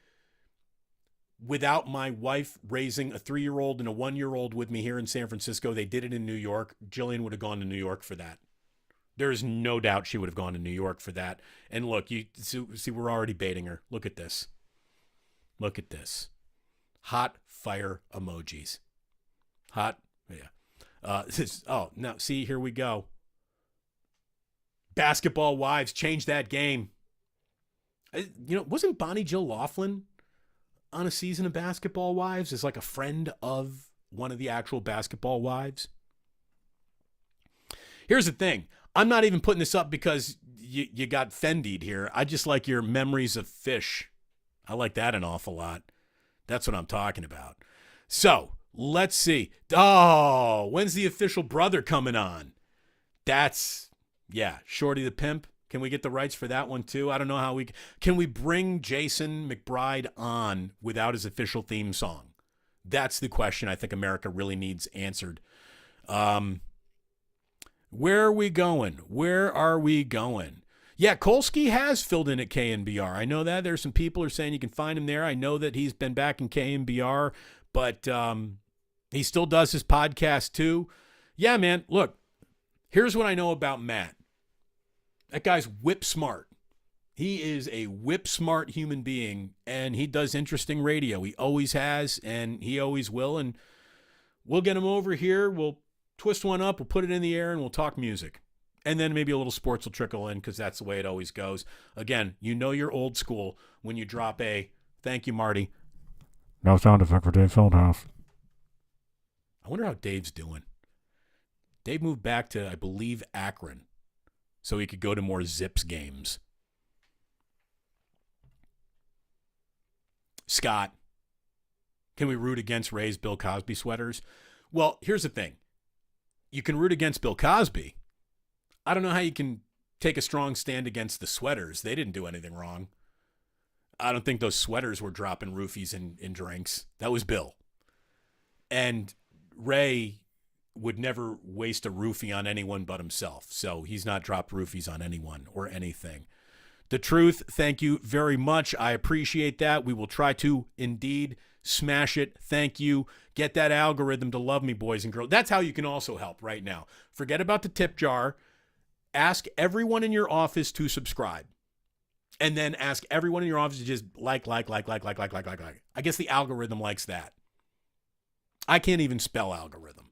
without my wife raising a 3-year-old and a 1-year-old with me here in San Francisco, they did it in New York. Jillian would have gone to New York for that. There is no doubt she would have gone to New York for that. And look, you see, we're already baiting her. Look at this. Look at this. Hot fire emojis. Hot, yeah. Now, see, here we go. Basketball wives, change that game. Wasn't Bonnie Jill Laughlin on a season of Basketball Wives as like a friend of one of the actual basketball wives? Here's the thing. I'm not even putting this up because you got Fendi'd here. I just like your memories of fish. I like that an awful lot. That's what I'm talking about. So, let's see. Oh, when's the official brother coming on? Shorty the Pimp. Can we get the rights for that one too? I don't know how can we bring Jason McBride on without his official theme song? That's the question I think America really needs answered. Where are we going? Yeah, Kolsky has filled in at KNBR. I know that. There's some people who are saying you can find him there. I know that he's been back in KNBR, but he still does his podcast too. Yeah, man, look, here's what I know about Matt. That guy's whip smart. He is a whip smart human being, and he does interesting radio. He always has, and he always will. And we'll get him over here. We'll twist one up. We'll put it in the air, and we'll talk music. And then maybe a little sports will trickle in because that's the way it always goes. Again, you're old school when you drop a thank you, Marty. No sound effect for Dave Feldhouse. I wonder how Dave's doing. Dave moved back to, I believe, Akron so he could go to more Zips games. Scott, can we root against Ray's Bill Cosby sweaters? Well, here's the thing. You can root against Bill Cosby. I don't know how you can take a strong stand against the sweaters. They didn't do anything wrong. I don't think those sweaters were dropping roofies in drinks. That was Bill. And Ray would never waste a roofie on anyone but himself. So he's not dropped roofies on anyone or anything. The Truth, thank you very much. I appreciate that. We will try to indeed smash it. Thank you. Get that algorithm to love me, boys and girls. That's how you can also help right now. Forget about the tip jar. Ask everyone in your office to subscribe. And then ask everyone in your office to just like. I guess the algorithm likes that. I can't even spell algorithm.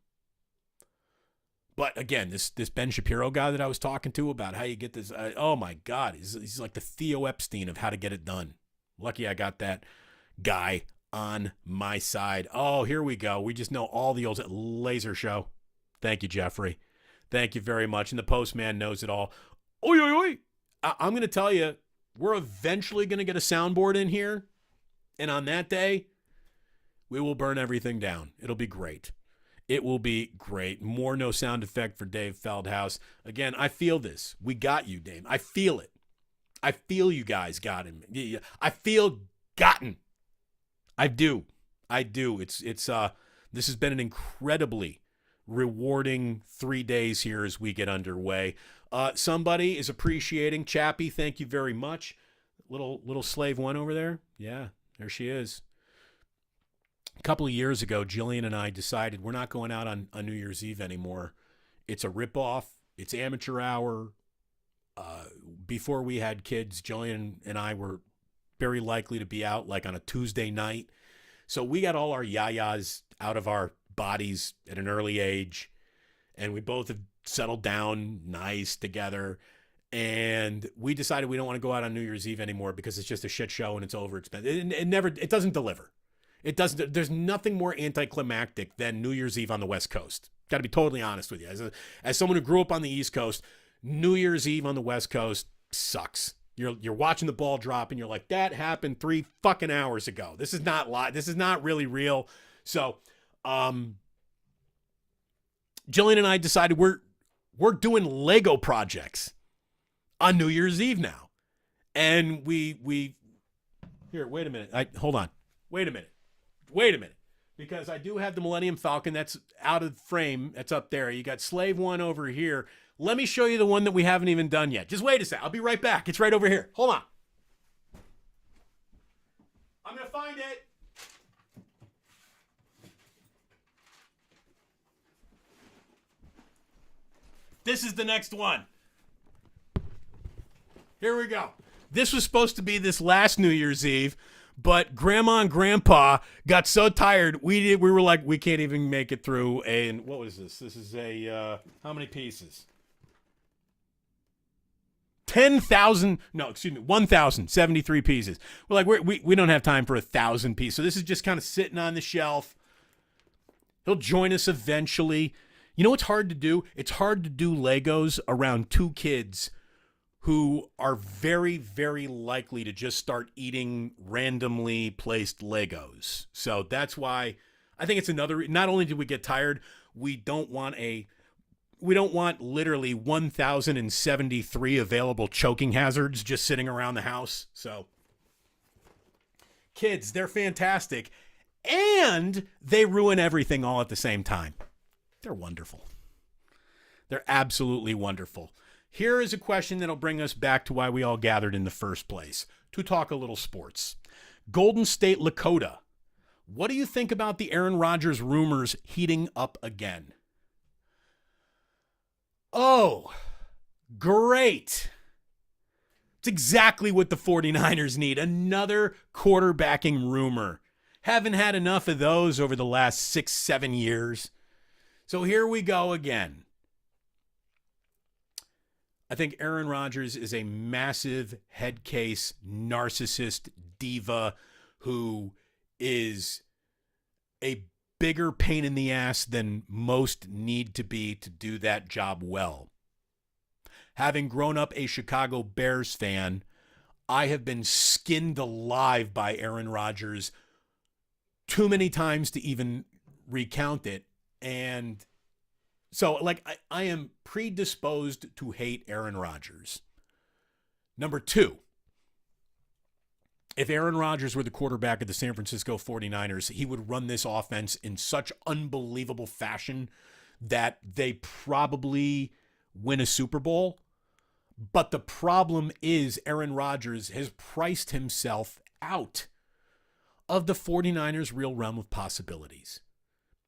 But again, this Ben Shapiro guy that I was talking to about how you get this, oh my God, he's like the Theo Epstein of how to get it done. Lucky I got that guy on my side. Oh, here we go. We just know all the old laser show. Thank you, Jeffrey. Thank you very much. And the postman knows it all. Oi, oi, oi. I'm going to tell you, we're eventually going to get a soundboard in here. And on that day, we will burn everything down. It'll be great. It will be great. More no sound effect for Dave Feldhouse. Again, I feel this. We got you, Dave. I feel it. I feel you guys got him. I feel gotten. I do. This has been an incredibly rewarding 3 days here as we get underway. Somebody is appreciating Chappie. Thank you very much. Little slave one over there. Yeah, there she is. A couple of years ago, Jillian and I decided we're not going out on New Year's Eve anymore It's a ripoff. It's amateur hour. Before we had kids, Jillian and I were very likely to be out like on a Tuesday night. So we got all our yayas out of our bodies at an early age. And we both have settled down nice together. And we decided we don't want to go out on New Year's Eve anymore because it's just a shit show and it's overexpensive. It doesn't deliver. It doesn't. There's nothing more anticlimactic than New Year's Eve on the West Coast. Got to be totally honest with you. As someone who grew up on the East Coast, New Year's Eve on the West Coast sucks. You're watching the ball drop and you're like, that happened 3 fucking hours ago. This is not live. This is not really real. So, Jillian and I decided we're doing Lego projects on New Year's Eve now. And we here, wait a minute. Hold on. Wait a minute. Because I do have the Millennium Falcon that's out of frame. That's up there. You got Slave One over here. Let me show you the one that we haven't even done yet. Just wait a sec. I'll be right back. It's right over here. Hold on. I'm going to find it. This is the next one. Here we go. This was supposed to be this last New Year's Eve, but Grandma and Grandpa got so tired, we were like, we can't even make it through. And what was this? This is how many pieces? 1,073 pieces. We're like, we don't have time for 1,000 pieces. So this is just kind of sitting on the shelf. He'll join us eventually. You know what's hard to do? It's hard to do Legos around 2 kids who are very, very likely to just start eating randomly placed Legos. So that's why I think it's another, not only did we get tired, we don't want literally 1,073 available choking hazards just sitting around the house. So kids, they're fantastic. And they ruin everything all at the same time. They're wonderful. They're absolutely wonderful. Here is a question that'll bring us back to why we all gathered in the first place, to talk a little sports. Golden State Lakota. What do you think about the Aaron Rodgers rumors heating up again? Oh, great. It's exactly what the 49ers need. Another quarterbacking rumor. Haven't had enough of those over the last 6-7 years. So here we go again. I think Aaron Rodgers is a massive head case narcissist diva who is a bigger pain in the ass than most need to be to do that job well. Having grown up a Chicago Bears fan, I have been skinned alive by Aaron Rodgers too many times to even recount it. And so, like, I am predisposed to hate Aaron Rodgers. Number 2, if Aaron Rodgers were the quarterback of the San Francisco 49ers, he would run this offense in such unbelievable fashion that they probably win a Super Bowl. But the problem is Aaron Rodgers has priced himself out of the 49ers' real realm of possibilities.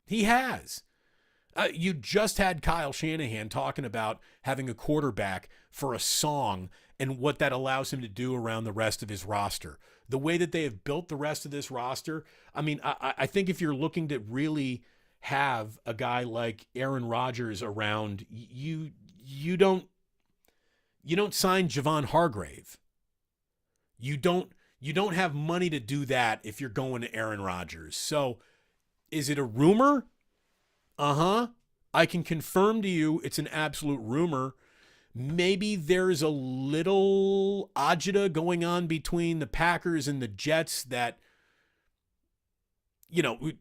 He has. You just had Kyle Shanahan talking about having a quarterback for a song and what that allows him to do around the rest of his roster. The way that they have built the rest of this roster, I mean, I think if you're looking to really have a guy like Aaron Rodgers around, you don't sign Javon Hargrave. You don't have money to do that if you're going to Aaron Rodgers. So is it a rumor? Uh-huh. I can confirm to you it's an absolute rumor. Maybe there's a little agita going on between the Packers and the Jets that, you know,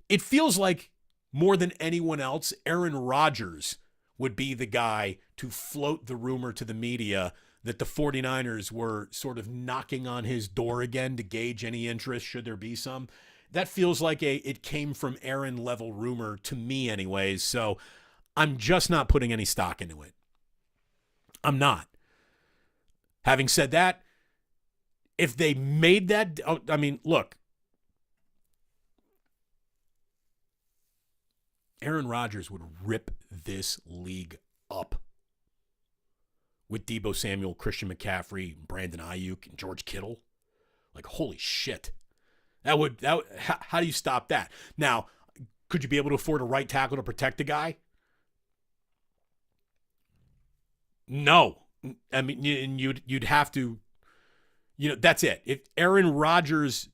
it feels like more than anyone else, Aaron Rodgers would be the guy to float the rumor to the media that the 49ers were sort of knocking on his door again to gauge any interest, should there be some. That feels like it came from Aaron level rumor to me anyways. So I'm just not putting any stock into it. I'm not. Having said that, if they made that, look, Aaron Rodgers would rip this league up with Deebo Samuel, Christian McCaffrey, Brandon Ayuk, and George Kittle. Like, holy shit. How do you stop that? Now, could you be able to afford a right tackle to protect the guy? No. I mean, you'd have to, that's it. If Aaron Rodgers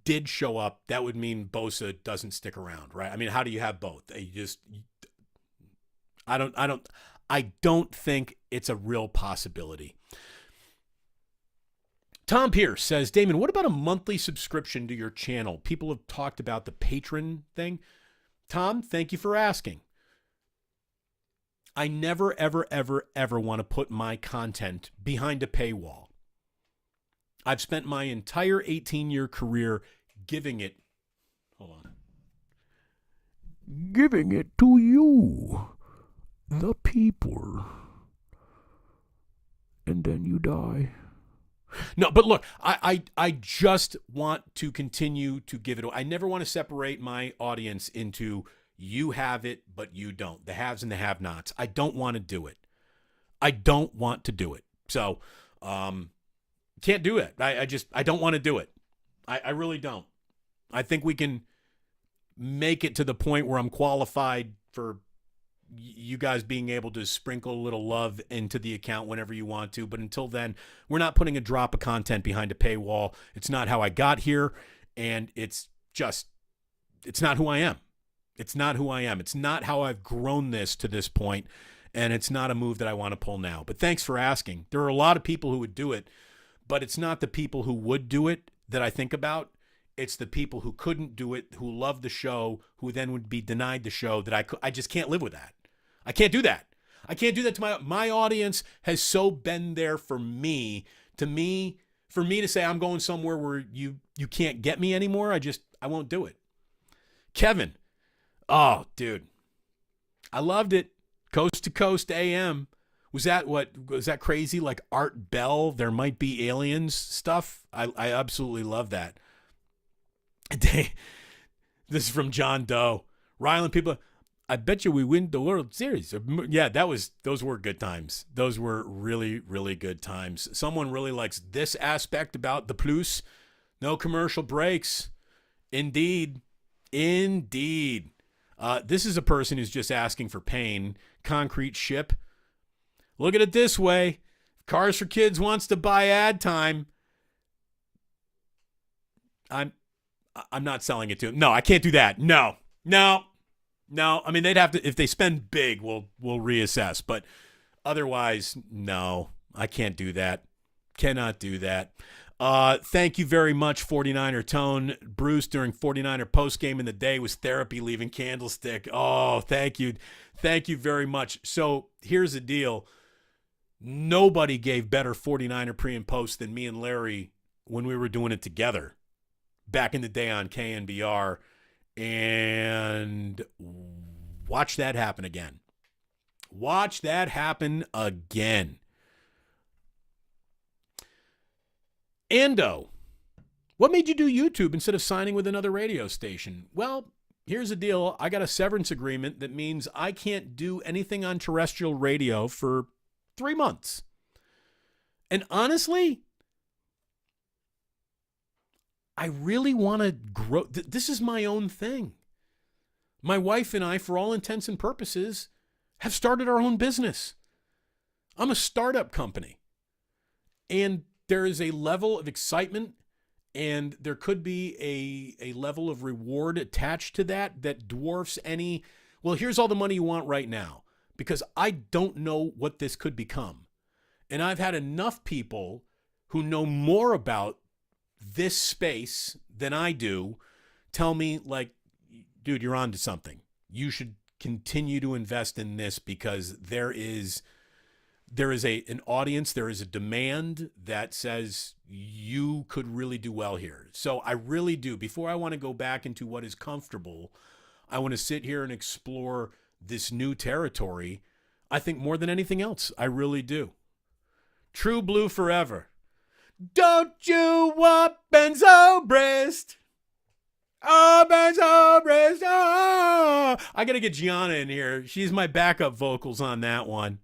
did show up, that would mean Bosa doesn't stick around, right? I mean, how do you have both? I don't think it's a real possibility. Tom Pierce says, Damon, what about a monthly subscription to your channel? People have talked about the patron thing. Tom, thank you for asking. I never, ever, ever, ever want to put my content behind a paywall. I've spent my entire 18-year career giving it to you, the people, and then you die. No, but look, I just want to continue to give it. I never want to separate my audience into you have it, but you don't. The haves and the have-nots. I don't want to do it. So, can't do it. I don't want to do it. I really don't. I think we can make it to the point where I'm qualified for you guys being able to sprinkle a little love into the account whenever you want to. But until then, we're not putting a drop of content behind a paywall. It's not how I got here. And it's not who I am. It's not who I am. It's not how I've grown this to this point. And it's not a move that I want to pull now. But thanks for asking. There are a lot of people who would do it, but it's not the people who would do it that I think about. It's the people who couldn't do it, who love the show, who then would be denied the show, that I just can't live with that. I can't do that. I can't do that to my audience has so been there for me for me to say I'm going somewhere where you can't get me anymore. I won't do it. Kevin. Oh, dude. I loved it. Coast to Coast AM. Was that crazy? Like Art Bell, There Might Be Aliens stuff? I absolutely love that. This is from John Doe. Ryland people, I bet you we win the World Series. Yeah, those were good times. Those were really, really good times. Someone really likes this aspect about the plus. No commercial breaks. Indeed. This is a person who's just asking for pain. Concrete Ship. Look at it this way. Cars for Kids wants to buy ad time. I'm not selling it to him. No, I can't do that. No. I mean, they'd have to, if they spend big, we'll reassess. But otherwise, no, I can't do that. Cannot do that. Thank you very much, 49er Tone. Bruce, during 49er postgame in the day, was therapy leaving Candlestick. Oh, thank you. Thank you very much. So here's the deal. Nobody gave better 49er pre and post than me and Larry when we were doing it together back in the day on KNBR. And watch that happen again. Watch that happen again. Ando, what made you do YouTube instead of signing with another radio station? Well, here's the deal. I got a severance agreement that means I can't do anything on terrestrial radio for 3 months. And honestly, I really want to grow. This is my own thing. My wife and I, for all intents and purposes, have started our own business. I'm a startup company. And there is a level of excitement and there could be a level of reward attached to that dwarfs any, well, here's all the money you want right now, because I don't know what this could become. And I've had enough people who know more about this space than I do tell me, like, dude, you're on to something. You should continue to invest in this because there is an audience, there is a demand that says you could really do well here. So I really do. Before I want to go back into what is comfortable, I want to sit here and explore this new territory. I think more than anything else, I really do. True Blue forever. Don't you want benzo breast? Oh, benzo breast. Oh. I got to get Gianna in here. She's my backup vocals on that one.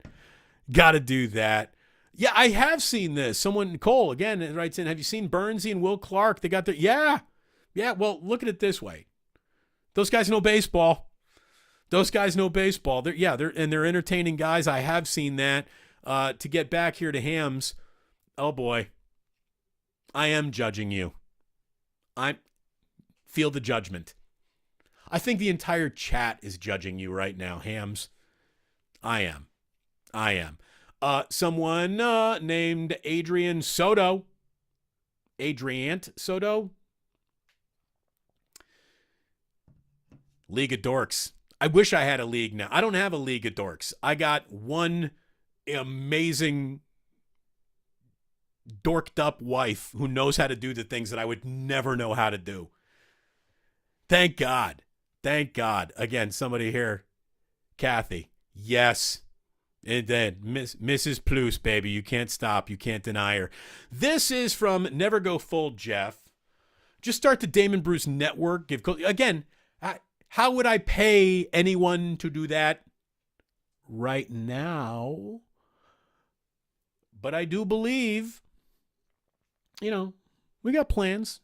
Got to do that. Yeah, I have seen this. Someone, Cole, again, writes in, have you seen Burnsy and Will Clark? They got their, yeah. Well, look at it this way. Those guys know baseball. They're entertaining guys. I have seen that. To get back here to Hams, oh boy, I am judging you. I feel the judgment. I think the entire chat is judging you right now, Hams. I am. Someone named Adrian Soto. League of Dorks. I wish I had a league now. I don't have a League of Dorks. I got one amazing dorked up wife who knows how to do the things that I would never know how to do. Thank God. Again, somebody here. Kathy. Yes. And then Mrs. Plus, baby. You can't stop. You can't deny her. This is from Never Go Full Jeff. Just start the Damon Bruce Network. Again, how would I pay anyone to do that right now? But I do believe, we got plans.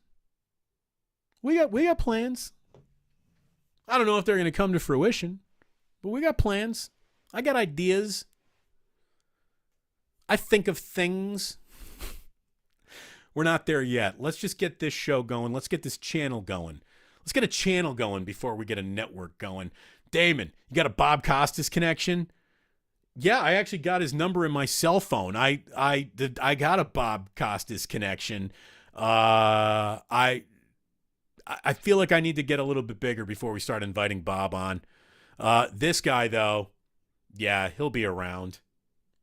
We got plans. I don't know if they're going to come to fruition, but we got plans. I got ideas. I think of things. We're not there yet. Let's just get this show going. Let's get this channel going. Let's get a channel going before we get a network going. Damon, you got a Bob Costas connection? Yeah, I actually got his number in my cell phone. I got a Bob Costas connection. I feel like I need to get a little bit bigger before we start inviting Bob on. This guy, though, yeah, he'll be around.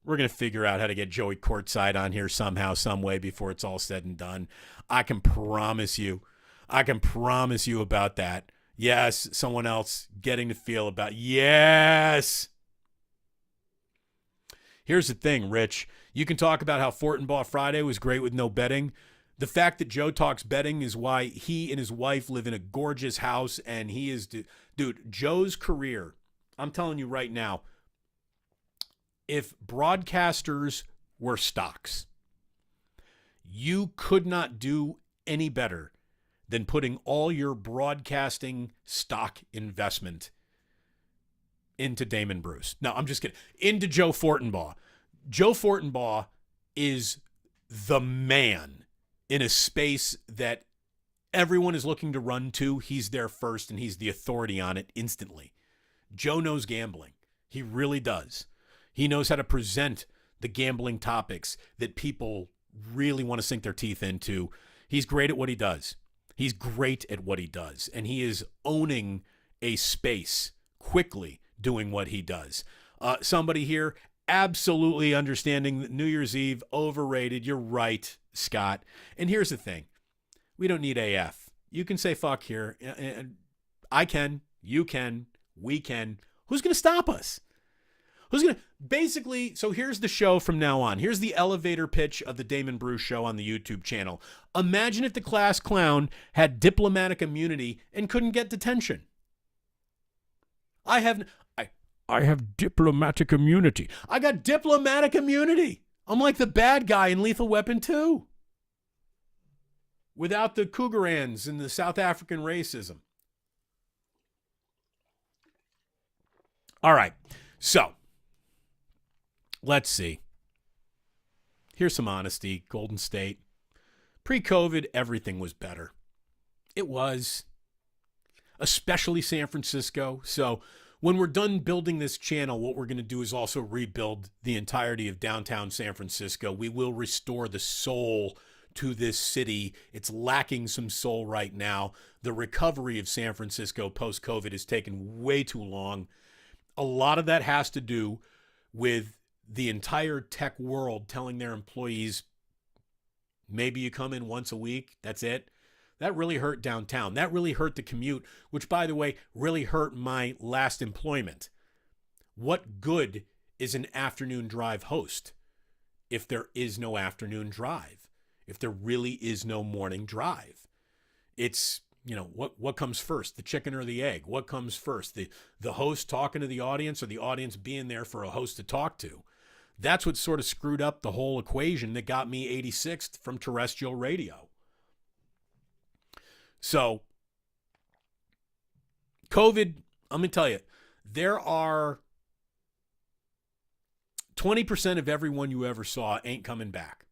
We're going to figure out how to get Joey courtside on here somehow, some way before it's all said and done. I can promise you about that. Yes, someone else getting to feel about. Yes. Here's the thing, Rich. You can talk about how Fortinbaugh Friday was great with no betting. The fact that Joe talks betting is why he and his wife live in a gorgeous house, and he is, dude, Joe's career, I'm telling you right now, if broadcasters were stocks, you could not do any better than putting all your broadcasting stock investment into Damon Bruce. No, I'm just kidding. Into Joe Fortinbaugh. Joe Fortinbaugh is the man in a space that everyone is looking to run to. He's there first, and he's the authority on it instantly. Joe knows gambling. He really does. He knows how to present the gambling topics that people really want to sink their teeth into. He's great at what he does. And he is owning a space quickly doing what he does. Somebody here absolutely understanding that New Year's Eve, overrated. You're right, Scott. And here's the thing. We don't need AF. You can say fuck here. I can. You can. We can. Who's going to stop us? Basically, so here's the show from now on. Here's the elevator pitch of the Damon Bruce Show on the YouTube channel. Imagine if the class clown had diplomatic immunity and couldn't get detention. I have diplomatic immunity. I got diplomatic immunity. I'm like the bad guy in Lethal Weapon 2. Without the Cougarans and the South African racism. All right. So, let's see. Here's some honesty. Golden State. Pre-COVID, everything was better. It was. Especially San Francisco. So when we're done building this channel, what we're going to do is also rebuild the entirety of downtown San Francisco. We will restore the soul to this city. It's lacking some soul right now. The recovery of San Francisco post-COVID has taken way too long. A lot of that has to do with the entire tech world telling their employees, maybe you come in once a week, that's it. That really hurt downtown. That really hurt the commute, which, by the way, really hurt my last employment. What good is an afternoon drive host if there is no afternoon drive? If there really is no morning drive? It's what comes first, the chicken or the egg? What comes first, the host talking to the audience or the audience being there for a host to talk to? That's what sort of screwed up the whole equation that got me 86th from terrestrial radio. So, COVID, I'm going to tell you, there are 20% of everyone you ever saw ain't coming back.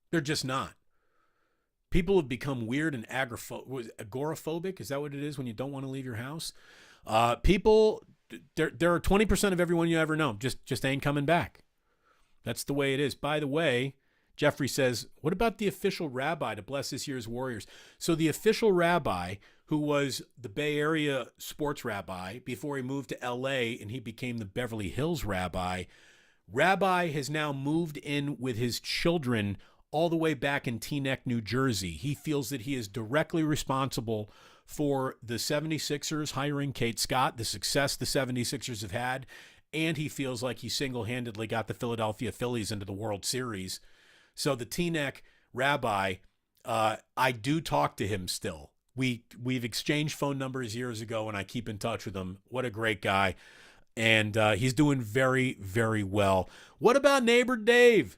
They're just not. People have become weird and agoraphobic. Is that what it is when you don't want to leave your house? People, there are 20% of everyone you ever know just ain't coming back. That's the way it is. By the way, Jeffrey says, what about the official rabbi to bless this year's Warriors? So the official rabbi, who was the Bay Area sports rabbi before he moved to LA and he became the Beverly Hills rabbi has now moved in with his children all the way back in Teaneck, New Jersey. He feels that he is directly responsible for the 76ers hiring Kate Scott, the success the 76ers have had, and he feels like he single-handedly got the Philadelphia Phillies into the World Series. So the Teaneck rabbi, I do talk to him still. We've exchanged phone numbers years ago, and I keep in touch with him. What a great guy. And he's doing very, very well. What about neighbor Dave?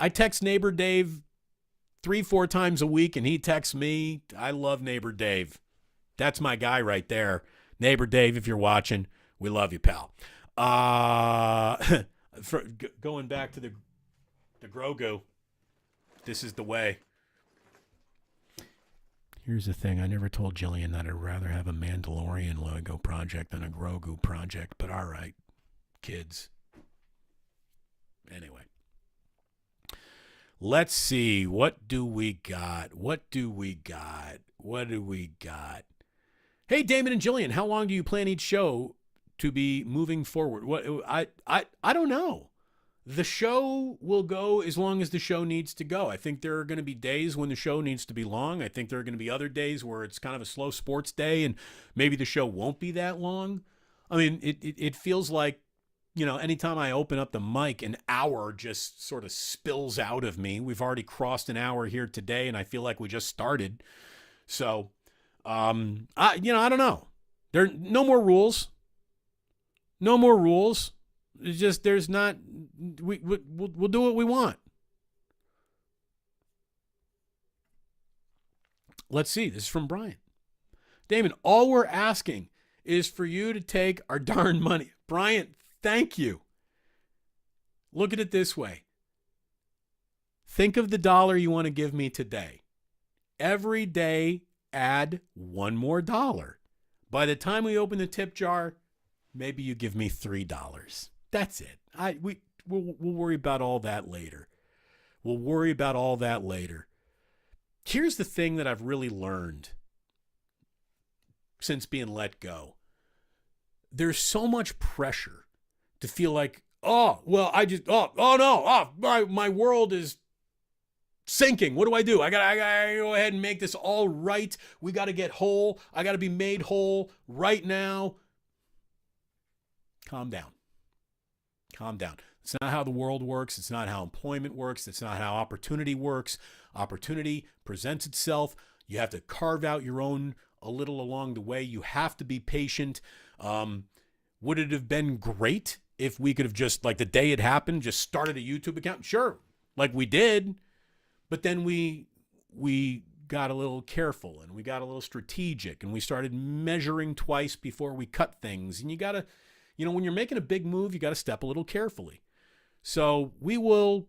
I text neighbor Dave 3-4 times a week, and he texts me. I love neighbor Dave. That's my guy right there. Neighbor Dave, if you're watching, we love you, pal. Going back to the Grogu, this is the way. Here's the thing. I never told Jillian that I'd rather have a Mandalorian Lego project than a Grogu project, but all right, kids. Anyway. Let's see. What do we got? Hey, Damon and Jillian, how long do you plan each show to be moving forward? I don't know. The show will go as long as the show needs to go. I think there are going to be days when the show needs to be long. I think there are going to be other days where it's kind of a slow sports day and maybe the show won't be that long. I mean, it feels like, anytime I open up the mic, an hour just sort of spills out of me. We've already crossed an hour here today, and I feel like we just started. So, I don't know. There are no more rules. No more rules. It's just there's not. We'll do what we want. Let's see. This is from Brian. Damon, all we're asking is for you to take our darn money. Brian, thank you. Look at it this way. Think of the $1 you want to give me today. Every day, add $1 more. By the time we open the tip jar, maybe you give me $3. That's it. We'll worry about all that later. Here's the thing that I've really learned since being let go. There's so much pressure to feel like, my world is sinking. What do? I gotta go ahead and make this all right. We gotta get whole. I gotta be made whole right now. Calm down. It's not how the world works. It's not how employment works. It's not how opportunity works. Opportunity presents itself. You have to carve out your own a little along the way. You have to be patient. Would it have been great if we could have just, like the day it happened, just started a YouTube account? Sure, like we did. But then we got a little careful and we got a little strategic and we started measuring twice before we cut things. And you got to, when you're making a big move, you got to step a little carefully. So we will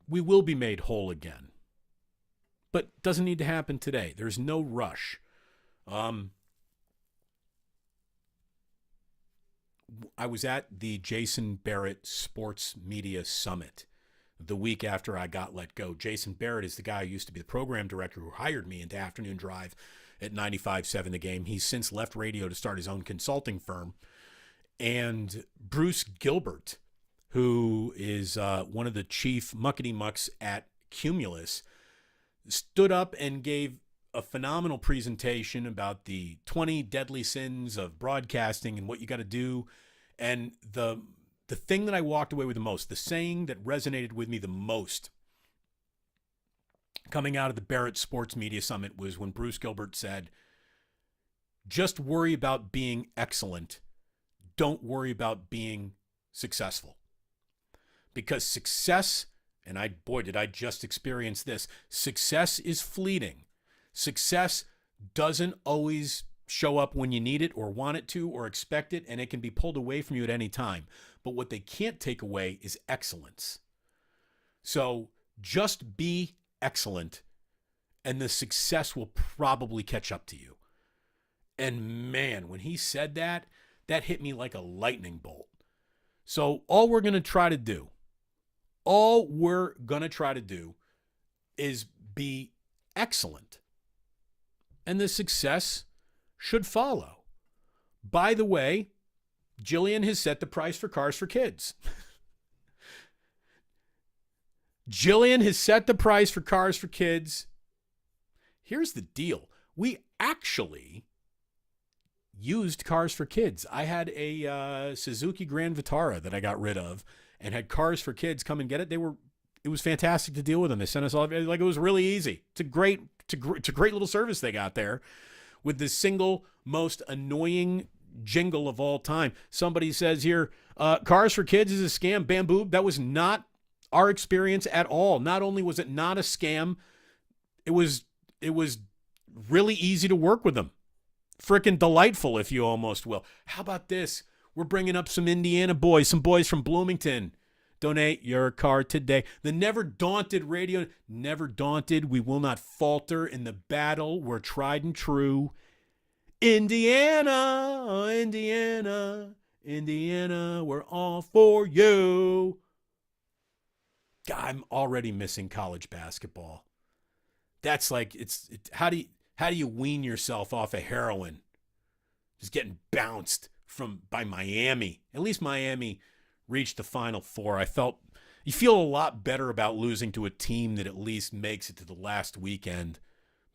be made whole again. But doesn't need to happen today. There's no rush. I was at the Jason Barrett Sports Media Summit the week after I got let go. Jason Barrett is the guy who used to be the program director who hired me into Afternoon Drive at 95.7 The Game. He's since left radio to start his own consulting firm. And Bruce Gilbert, who is one of the chief muckety-mucks at Cumulus, stood up and gave a phenomenal presentation about the 20 deadly sins of broadcasting and what you got to do. And the thing that I walked away with the most, the saying that resonated with me the most, coming out of the Barrett Sports Media Summit was when Bruce Gilbert said, just worry about being excellent. Don't worry about being successful. Because success, and did I just experience this, success is fleeting. Success doesn't always show up when you need it or want it to or expect it, and it can be pulled away from you at any time. But what they can't take away is excellence. So just be excellent, and the success will probably catch up to you. And man, when he said that, that hit me like a lightning bolt. So all we're going to try to do is be excellent. And the success should follow. By the way, Jillian has set the price for cars for kids. Jillian has set the price for cars for kids. Here's the deal. We actually used cars for kids. I had a Suzuki Grand Vitara that I got rid of and had cars for kids come and get it. It was fantastic to deal with them. They sent us all, like, it was really easy. It's a great little service they got there with the single most annoying jingle of all time. Somebody says here, cars for kids is a scam. Bamboo. That was not our experience at all. Not only was it not a scam, it was really easy to work with them. Frickin' delightful, if you almost will. How about this? We're bringing up some Indiana boys, some boys from Bloomington. Donate your car today. The Never Daunted radio. Never daunted. We will not falter in the battle. We're tried and true. Indiana, oh, Indiana, Indiana, we're all for you. God, I'm already missing college basketball. That's like, how do you wean yourself off of heroin? Just getting bounced by Miami. At least Miami reached the Final Four. You feel a lot better about losing to a team that at least makes it to the last weekend,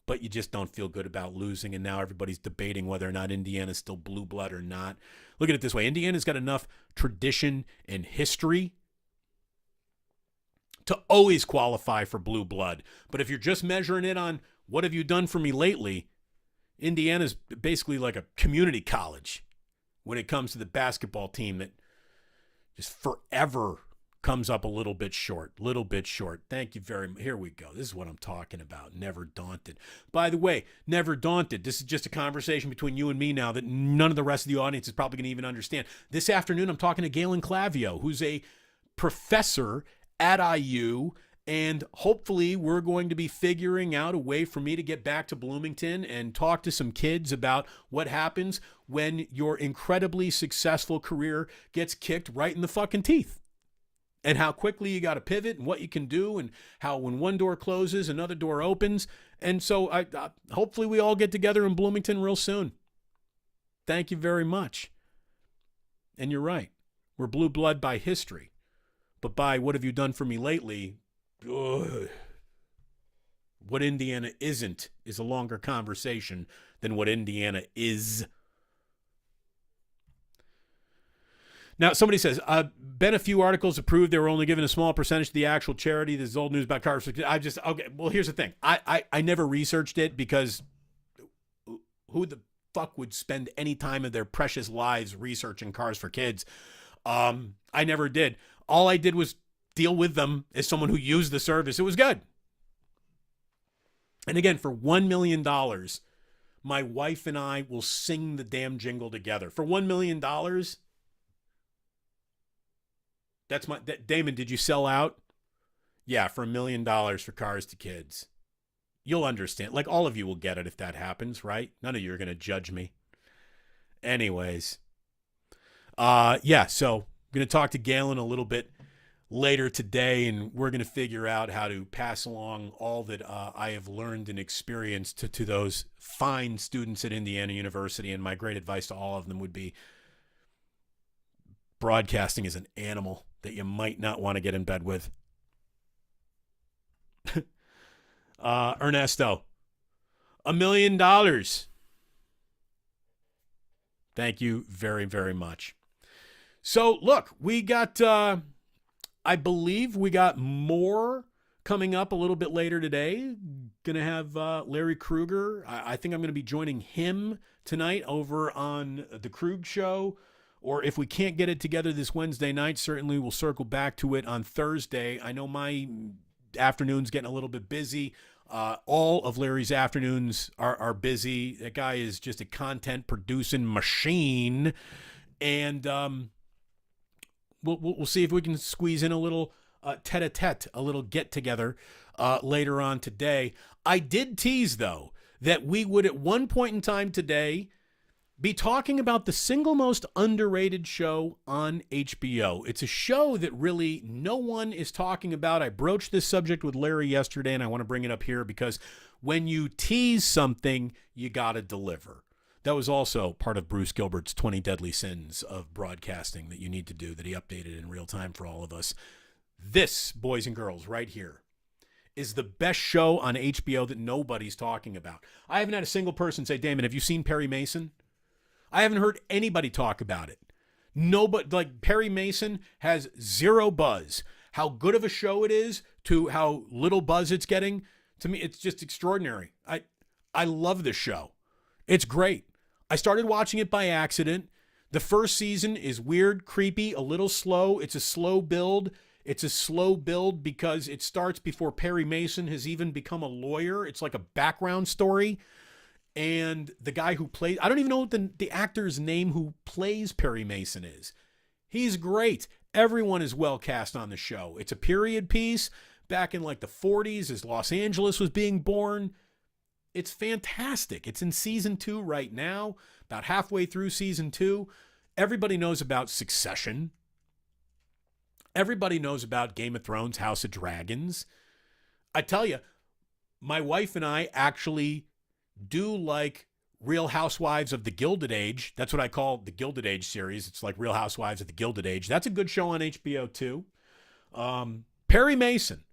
but you just don't feel good about losing. And now everybody's debating whether or not Indiana's still blue blood or not. Look at it this way. Indiana's got enough tradition and history to always qualify for blue blood. But if you're just measuring it on what have you done for me lately, Indiana's basically like a community college when it comes to the basketball team that just forever comes up a little bit short. Thank you very much. Here we go. This is what I'm talking about. Never daunted. By the way, never daunted. This is just a conversation between you and me now that none of the rest of the audience is probably going to even understand. This afternoon, I'm talking to Galen Clavio, who's a professor at IU, and hopefully we're going to be figuring out a way for me to get back to Bloomington and talk to some kids about what happens when your incredibly successful career gets kicked right in the fucking teeth. And how quickly you got to pivot and what you can do and how when one door closes, another door opens. And so hopefully we all get together in Bloomington real soon. Thank you very much. And you're right. We're blue blood by history. But by what have you done for me lately, ugh, what Indiana isn't is a longer conversation than what Indiana is. Now, somebody says, been a few articles that prove they were only given a small percentage to the actual charity. This is old news about cars. Okay, well, here's the thing. I never researched it because who the fuck would spend any time of their precious lives researching cars for kids? I never did. All I did was deal with them as someone who used the service. It was good. And again, for $1 million, my wife and I will sing the damn jingle together. For $1 million, Damon, did you sell out? Yeah, for $1 million for cars to kids. You'll understand. Like, all of you will get it if that happens, right? None of you are going to judge me. Anyways. So I'm going to talk to Galen a little bit later today, and we're going to figure out how to pass along all that I have learned and experienced to those fine students at Indiana University. And my great advice to all of them would be broadcasting is an animal that you might not want to get in bed with. Ernesto, $1 million. Thank you very, very much. So, look, we got, I believe we got more coming up a little bit later today. Going to have Larry Krueger. I think I'm going to be joining him tonight over on the Krug Show. Or if we can't get it together this Wednesday night, certainly we'll circle back to it on Thursday. I know my afternoon's getting a little bit busy. All of Larry's afternoons are busy. That guy is just a content producing machine. And we'll see if we can squeeze in a little tete-a-tete, a little get-together later on today. I did tease, though, that we would at one point in time today be talking about the single most underrated show on HBO. It's a show that really no one is talking about. I broached this subject with Larry yesterday, and I want to bring it up here because when you tease something, you got to deliver. That was also part of Bruce Gilbert's 20 Deadly Sins of broadcasting that you need to do, that he updated in real time for all of us. This, boys and girls, right here, is the best show on HBO that nobody's talking about. I haven't had a single person say, Damon, have you seen Perry Mason? I haven't heard anybody talk about it. Nobody, like Perry Mason has zero buzz. How good of a show it is to how little buzz it's getting, to me, it's just extraordinary. I love this show. It's great. I started watching it by accident. The first season is weird, creepy, a little slow. It's a slow build. It's a slow build because it starts before Perry Mason has even become a lawyer. It's like a background story. And the guy who plays, I don't even know what the actor's name who plays Perry Mason is. He's great. Everyone is well cast on the show. It's a period piece back in like the 40s as Los Angeles was being born. It's fantastic. It's in season 2 right now, about halfway through season 2. Everybody knows about Succession. Everybody knows about Game of Thrones, House of Dragons. I tell you, my wife and I actually do like Real Housewives of the Gilded Age. That's what I call the Gilded Age series. It's like Real Housewives of the Gilded Age. That's a good show on HBO too. Perry Mason,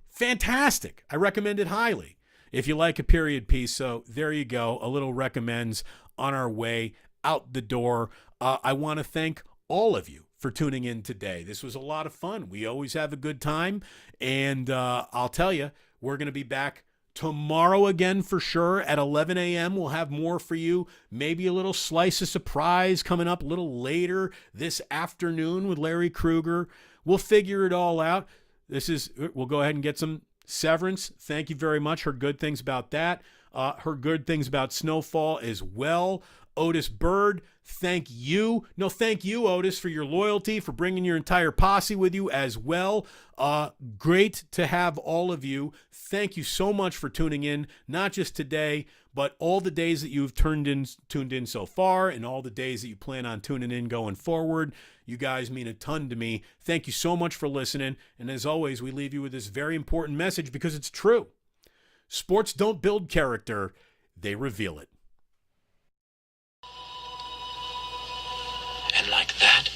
fantastic. I recommend it highly if you like a period piece. So there you go. A little recommends on our way out the door. I want to thank all of you for tuning in today. This was a lot of fun. We always have a good time. And I'll tell you, we're going to be back tomorrow again for sure at 11 a.m. We'll have more for you. Maybe a little slice of surprise coming up a little later this afternoon with Larry Krueger. We'll figure it all out. We'll go ahead and get some Severance. Thank you very much. Heard good things about that. Heard good things about Snowfall as well. Otis Bird, thank you. No, thank you, Otis, for your loyalty, for bringing your entire posse with you as well. Great to have all of you. Thank you so much for tuning in, not just today, but all the days that you've tuned in so far and all the days that you plan on tuning in going forward. You guys mean a ton to me. Thank you so much for listening. And as always, we leave you with this very important message because it's true. Sports don't build character, they reveal it. And like that,